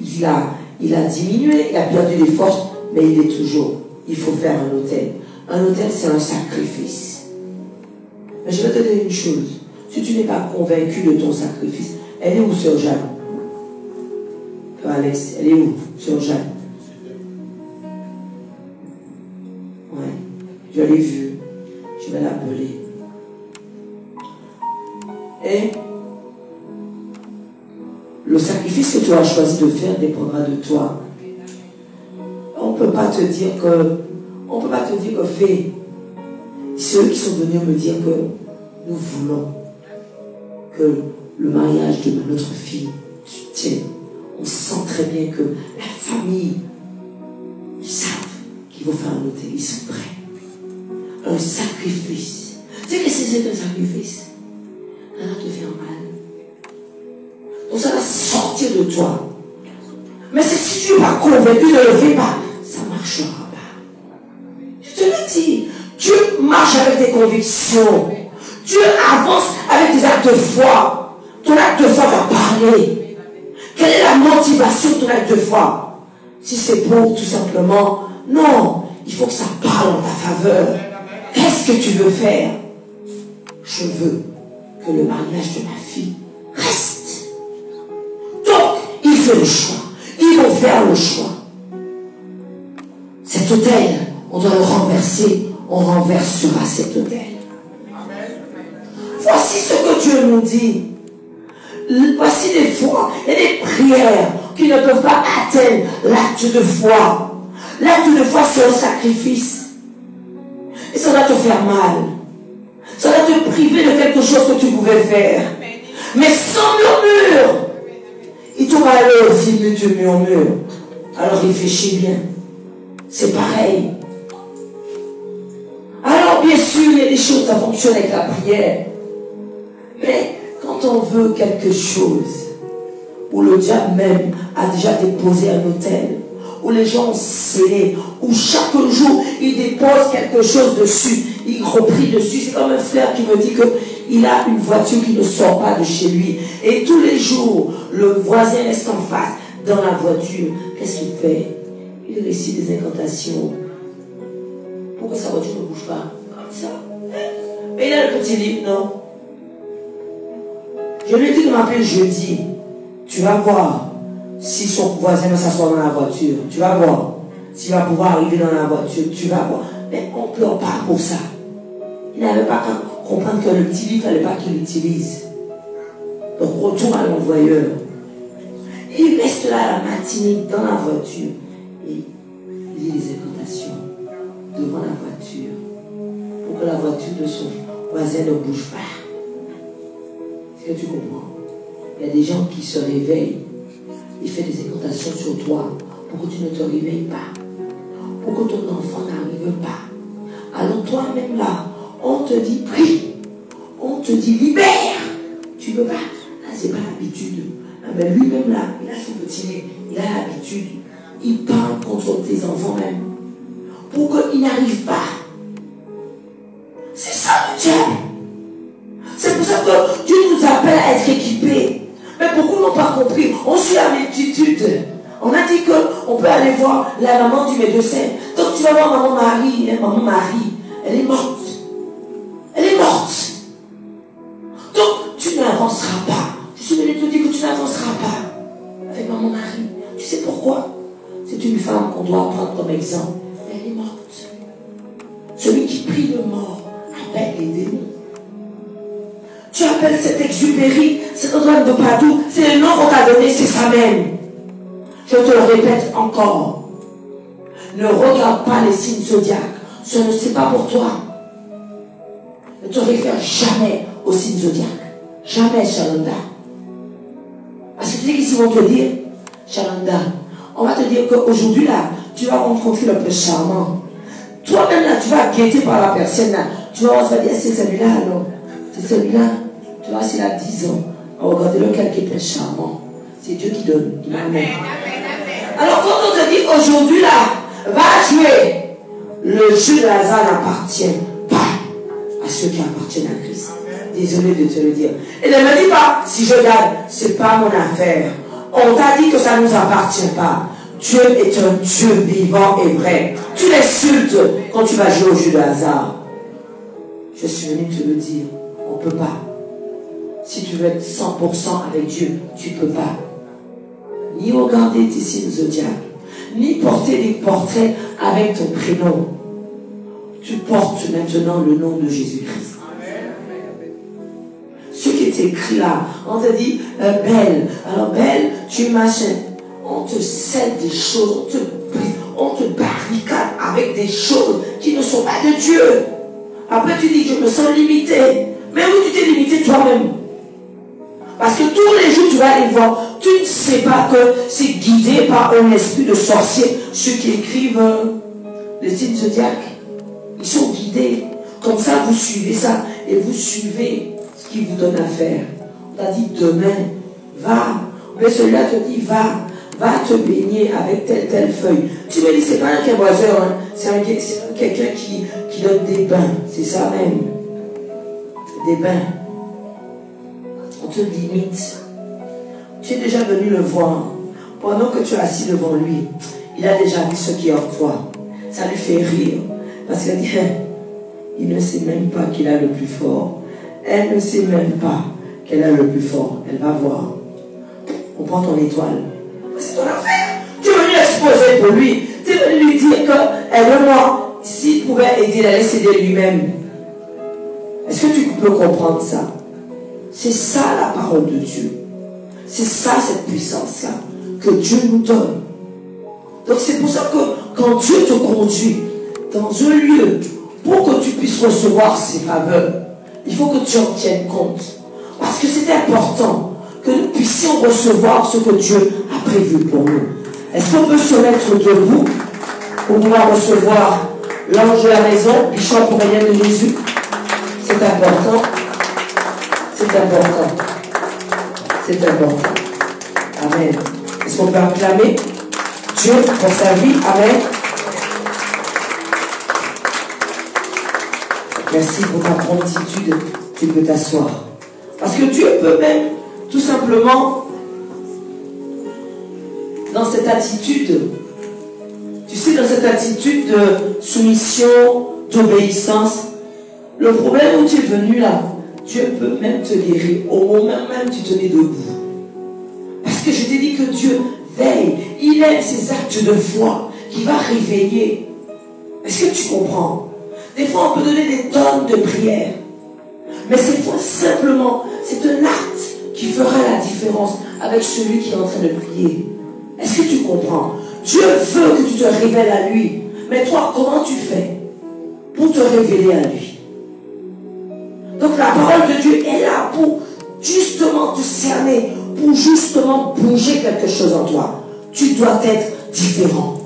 Il a diminué, il a perdu des forces, mais il est toujours. Il faut faire un autel. Un autel, c'est un sacrifice. Mais je vais te dire une chose. Si tu n'es pas convaincu de ton sacrifice, elle est où, Sœur Jeanne? Alex, elle est où, Sœur Jeanne? Ouais, je l'ai vue. Je vais l'appeler. Et le sacrifice que tu as choisi de faire dépendra de toi. On ne peut pas te dire que fais. C'est eux qui sont venus me dire que nous voulons que le mariage de notre fille tienne. On sent très bien que la famille, ils savent qu'il faut faire un autel, ils sont prêts. Un sacrifice. Tu sais qu'est-ce que c'est un sacrifice? Ça va te faire mal. Donc ça va sortir de toi. Mais si tu n'es pas convaincu, ne le fais pas. Ça ne marchera pas. Je te le dis. Dieu marche avec tes convictions. Dieu avance avec tes actes de foi. Ton acte de foi va parler. Quelle est la motivation de ton acte de foi? Si c'est pour tout simplement, non, il faut que ça parle en ta faveur. Qu'est-ce que tu veux faire? Je veux que le mariage de ma fille reste. Donc, il fait le choix. Ils vont faire le choix. Cet autel, on doit le renverser. On renversera cet autel. Voici ce que Dieu nous dit. Voici des fois et des prières qui ne peuvent pas atteindre l'acte de foi. L'acte de foi, c'est un sacrifice. Et ça va te faire mal. Ça va te priver de quelque chose que tu pouvais faire. Mais sans murmure. Il te va aller aussi, mais tu murmures. Alors réfléchis bien. C'est pareil. Alors bien sûr, il y a des choses, ça fonctionne avec la prière. Mais quand on veut quelque chose, où le diable même a déjà déposé un hôtel, où les gens ont scellé, où chaque jour il dépose quelque chose dessus, il reprie dessus. C'est comme un frère qui me dit qu'il a une voiture qui ne sort pas de chez lui. Et tous les jours, le voisin reste en face dans la voiture. Qu'est-ce qu'il fait? Il récite des incantations. Pourquoi sa voiture ne bouge pas? Comme ça. Mais il a le petit livre, non? Je lui ai dit de m'appeler jeudi. Tu vas voir si son voisin va s'asseoir dans la voiture. Tu vas voir s'il va pouvoir arriver dans la voiture. Tu vas voir. Mais on ne pleure pas pour ça. Il n'avait pas qu'à comprendre que le petit livre, il ne fallait pas qu'il l'utilise. Donc retourne à l'envoyeur. Il reste là la matinée dans la voiture. Et il lit les incantations devant la voiture. Pour que la voiture de son voisin ne bouge pas. Est-ce que tu comprends? Il y a des gens qui se réveillent. Il fait des incantations sur toi pour que tu ne te réveilles pas. Pour que ton enfant n'arrive pas. Alors toi-même là, on te dit prie. On te dit libère. Tu ne peux pas. Là, c'est pas l'habitude. Mais lui-même là, il a son petit nez. Il a l'habitude. Il parle contre tes enfants même. Pour qu'ils n'arrivent pas. C'est ça le diable. C'est pour ça que Dieu nous appelle à être équipés. Mais beaucoup n'ont pas compris. On suit la multitude. On a dit qu'on peut aller voir la maman du médecin. Donc tu vas voir maman Marie. Maman Marie, elle est morte. Elle est morte. Donc tu n'avanceras pas. Je suis venu te dire que tu n'avanceras pas avec maman Marie. Tu sais pourquoi? C'est une femme qu'on doit prendre comme exemple. Elle est morte. Celui qui prie le mort appelle les démons. Tu appelles cet Exupéry, cet Antoine de Padoue, c'est le nom qu'on t'a donné, c'est ça même. Je te le répète encore. Ne regarde pas les signes zodiaques. Ce ne c'est pas pour toi. Ne te réfère jamais aux signes zodiaques. Jamais, Shalanda. Parce que tu sais qu'ils vont te dire, Shalanda, on va te dire qu'aujourd'hui là, tu vas rencontrer le plus charmant. Toi-même là, tu vas guetter par la personne là. Tu vas dire, c'est celui-là alors. C'est celui-là. Tu vois, s'il a 10 ans. Regardez-le, quelqu'un qui est charmant. C'est Dieu qui donne. Amen. Alors quand on te dit aujourd'hui là, va jouer, le jeu de hasard n'appartient pas à ceux qui appartiennent à Christ. Désolé de te le dire. Et ne me dis pas, si je gagne, c'est pas mon affaire. On t'a dit que ça ne nous appartient pas. Dieu est un Dieu vivant et vrai. Tu l'insultes quand tu vas jouer au jeu de hasard. Je suis venu te le dire. On ne peut pas. Si tu veux être 100% avec Dieu, tu ne peux pas. Ni regarder tes signes zodiaques, ni porter des portraits avec ton prénom. Tu portes maintenant le nom de Jésus-Christ. Ce qui est écrit là, on te dit belle. Alors belle, tu es machin. On te scelle des choses, on te barricade avec des choses qui ne sont pas de Dieu. Après tu dis, je me sens limité. Mais oui, tu t'es limité toi-même. Parce que tous les jours, tu vas aller voir. Tu ne sais pas que c'est guidé par un esprit de sorcier. Ceux qui écrivent les signes zodiaques, ils sont guidés. Comme ça, vous suivez ça. Et vous suivez ce qu'il vous donne à faire. On t'a dit demain, va. Mais celui-là te dit, va te baigner avec telle feuille. Tu me dis, c'est pas un caboiseur, hein. C'est quelqu'un qui donne des bains. C'est ça même. Des bains. On te limite. Tu es déjà venu le voir. Pendant que tu es assis devant lui, il a déjà vu ce qui est en toi. Ça lui fait rire. Parce qu'il dit, il ne sait même pas qu'il a le plus fort. Elle ne sait même pas qu'elle a le plus fort. Elle va voir. On prend ton étoile. C'est ton affaire. Tu es venu l'exposer pour lui. Tu es venu lui dire qu'elle veut moi. S'il pouvait aider, il allait s'aider lui-même. Est-ce que tu peux comprendre ça? C'est ça la parole de Dieu. C'est ça cette puissance-là que Dieu nous donne. Donc c'est pour ça que quand Dieu te conduit dans un lieu pour que tu puisses recevoir ses faveurs, il faut que tu en tiennes compte. Parce que c'est important que nous puissions recevoir ce que Dieu a prévu pour nous. Est-ce qu'on peut se mettre debout pour pouvoir recevoir l'ange de la maison, Bishop Aurélien de Jésus? C'est important. C'est important. C'est important. Amen. Est-ce qu'on peut acclamer Dieu pour sa vie? Amen. Merci pour ta promptitude. Tu peux t'asseoir. Parce que Dieu peut même, tout simplement, dans cette attitude, tu sais, dans cette attitude de soumission, d'obéissance, le problème où tu es venu là, Dieu peut même te guérir au moment même tu te mets debout. Parce que je t'ai dit que Dieu veille, il aime ces actes de foi qui va réveiller. Est-ce que tu comprends? Des fois on peut donner des tonnes de prières, mais cette fois simplement, c'est un acte qui fera la différence avec celui qui est en train de prier. Est-ce que tu comprends? Dieu veut que tu te révèles à lui. Mais toi, comment tu fais pour te révéler à lui? Donc la parole de Dieu est là pour justement te cerner, pour justement bouger quelque chose en toi. Tu dois être différent.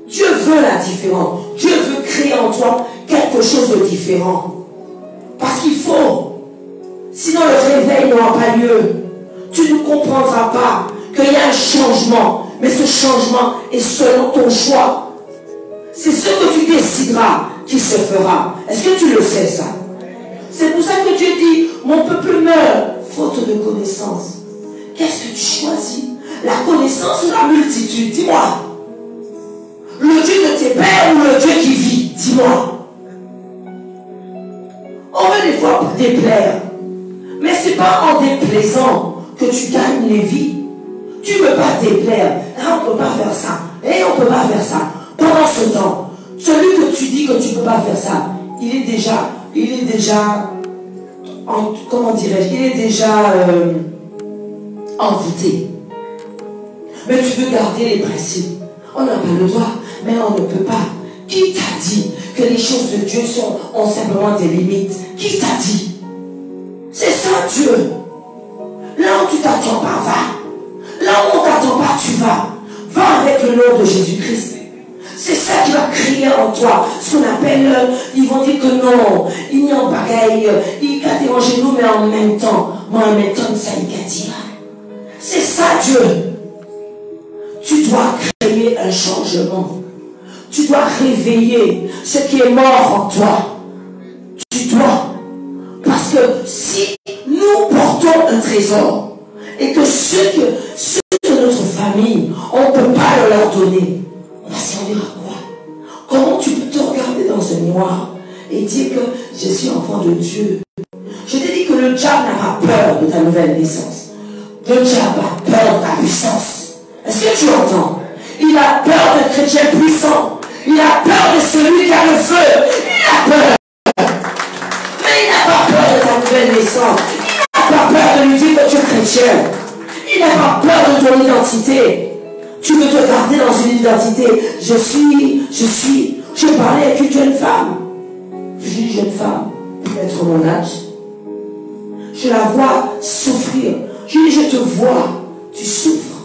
Dieu veut la différence. Dieu veut créer en toi quelque chose de différent. Parce qu'il faut. Sinon le réveil n'aura pas lieu. Tu ne comprendras pas qu'il y a un changement. Mais ce changement est selon ton choix. C'est ce que tu décideras qui se fera. Est-ce que tu le sais ça? C'est pour ça que Dieu dit, mon peuple meurt faute de connaissance. Qu'est-ce que tu choisis? La connaissance ou la multitude? Dis-moi. Le Dieu de tes pères ou le Dieu qui vit? Dis-moi. On veut des fois déplaire. Mais ce n'est pas en déplaisant que tu gagnes les vies. Tu ne peux pas déplaire. Là, on ne peut pas faire ça. Et on ne peut pas faire ça. Pendant ce temps, celui que tu dis que tu ne peux pas faire ça, il est déjà, comment dirais-je, il est déjà envoûté. Mais tu veux garder les principes. On n'a pas le droit, mais on ne peut pas. Qui t'a dit que les choses de Dieu ont simplement des limites? Qui t'a dit? C'est ça Dieu. Là où tu t'attends pas, va. Là où on ne t'attend pas, tu vas. Va avec le nom de Jésus-Christ. C'est ça qui va créer en toi ce qu'on appelle, ils vont dire que non, il n'y a pas bagaille, il a dérangé nous, mais en même temps, moi en même temps, ça il a dit. C'est ça Dieu. Tu dois créer un changement. Tu dois réveiller ce qui est mort en toi. Tu dois. Parce que si nous portons un trésor et que ceux de notre famille, on ne peut pas leur donner, on va servir à quoi? Comment tu peux te regarder dans un miroir et dire que je suis enfant de Dieu? Je t'ai dit que le diable n'a pas peur de ta nouvelle naissance. Le diable a peur de ta puissance. Est-ce que tu entends? Il a peur d'un chrétien puissant. Il a peur de celui qui a le feu. Il a peur. Mais il n'a pas peur de ta nouvelle naissance. Il n'a pas peur de lui dire que tu es chrétien. Il n'a pas peur de ton identité. Tu veux te garder dans une identité. Je parlais avec une jeune femme. Une jeune femme, peut-être mon âge. Je la vois souffrir. Je lui dis, je te vois, tu souffres.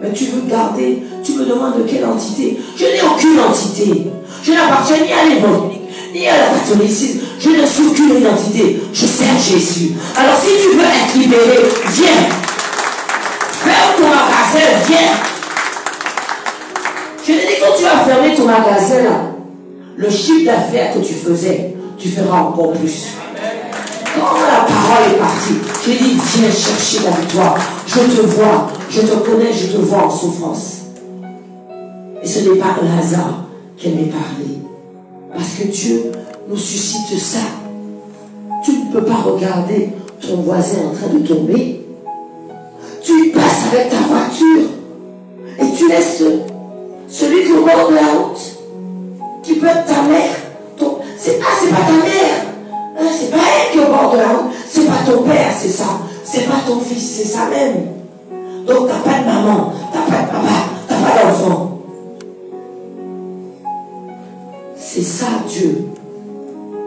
Mais tu veux garder, tu me demandes de quelle entité? Je n'ai aucune entité. Je n'appartiens ni à l'évangélique, ni à la catholicisme. Je ne suis aucune identité. Je sers Jésus. Alors si tu veux être libéré, viens. Ferme ton magasin, viens. Je te dis, quand tu vas fermer ton magasin là, le chiffre d'affaires que tu faisais, tu feras encore plus. Quand la parole est partie, j'ai dit, viens chercher la victoire. Je te vois, je te connais, je te vois en souffrance. Et ce n'est pas un hasard qu'elle m'ait parlé. Parce que Dieu nous suscite ça. Tu ne peux pas regarder ton voisin en train de tomber. Tu passes avec ta voiture et tu laisses celui qui est au bord de la route, qui peut être ta mère. C'est pas ta mère. Hein, c'est pas elle qui est au bord de la route. C'est pas ton père, c'est ça. C'est pas ton fils, c'est ça même. Donc t'as pas de maman, t'as pas de papa, t'as pas d'enfant. C'est ça Dieu.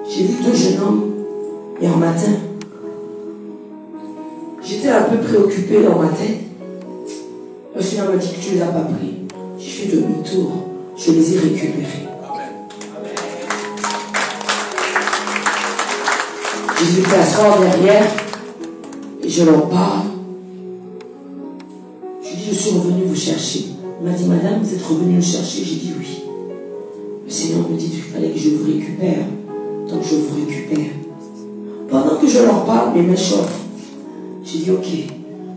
J'ai vu deux jeunes hommes hier matin. J'étais un peu préoccupée dans ma tête. Je me suis dit, me dit que tu ne les as pas pris. J'ai fait demi-tour. Je les ai récupérés. Je suis asseoir derrière et je leur parle. Je dis, je suis revenu vous chercher. Il m'a dit, madame, vous êtes revenu me chercher? J'ai dit oui. Le Seigneur me dit qu'il fallait que je vous récupère. Donc je vous récupère. Pendant que je leur parle, mes mains chauffent. J'ai dit, ok.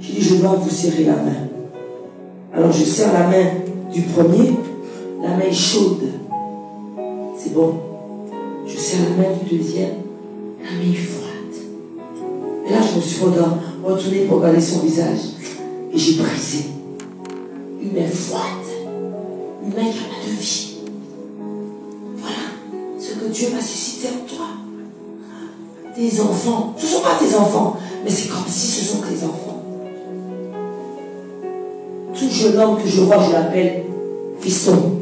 J'ai dit, je dois vous serrer la main. Alors je serre la main du premier. La main est chaude. C'est bon. Je serre la main du deuxième. La main est froide. Et là, je me suis retournée pour regarder son visage. Et j'ai brisé. Une main froide. Une main qui n'a pas de vie. Voilà ce que Dieu va susciter en toi. Tes enfants. Ce ne sont pas tes enfants. Mais c'est comme si ce sont tes enfants. Tout jeune homme que je vois, je l'appelle fiston.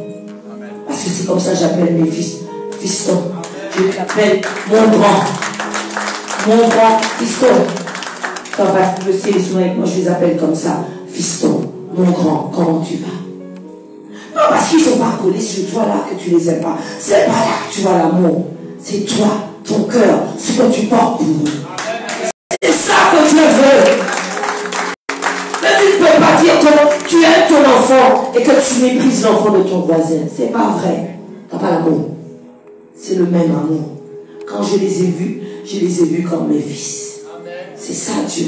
Parce que c'est comme ça que j'appelle mes fils. Fiston. Je l'appelle mon grand. Mon grand fiston. Quand Pasteur Bessé est souvent avec moi, je les appelle comme ça. Fiston, mon grand, comment tu vas? Non, parce qu'ils ne sont pas collés sur toi là que tu les aimes pas. C'est pas là que tu vois l'amour. C'est toi, ton cœur, ce que tu portes pour eux. C'est ça que Dieu veut. Mais tu ne peux pas dire que tu aimes ton enfant et que tu méprises l'enfant de ton voisin. C'est pas vrai. Tu n'as pas l'amour. C'est le même amour. Quand je les ai vus comme mes fils. C'est ça Dieu.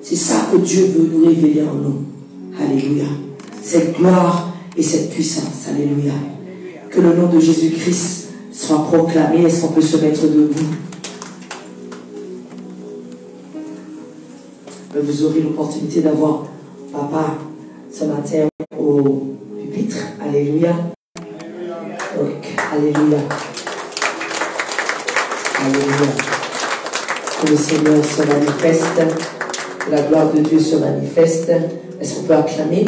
C'est ça que Dieu veut nous révéler en nous. Alléluia. Cette gloire et cette puissance. Alléluia. Que le nom de Jésus-Christ soit proclamé. Est-ce qu'on peut se mettre debout? Vous aurez l'opportunité d'avoir papa ce matin au pupitre. Alléluia. Donc, alléluia. Alléluia. Que le Seigneur se manifeste, que la gloire de Dieu se manifeste. Est-ce qu'on peut acclamer?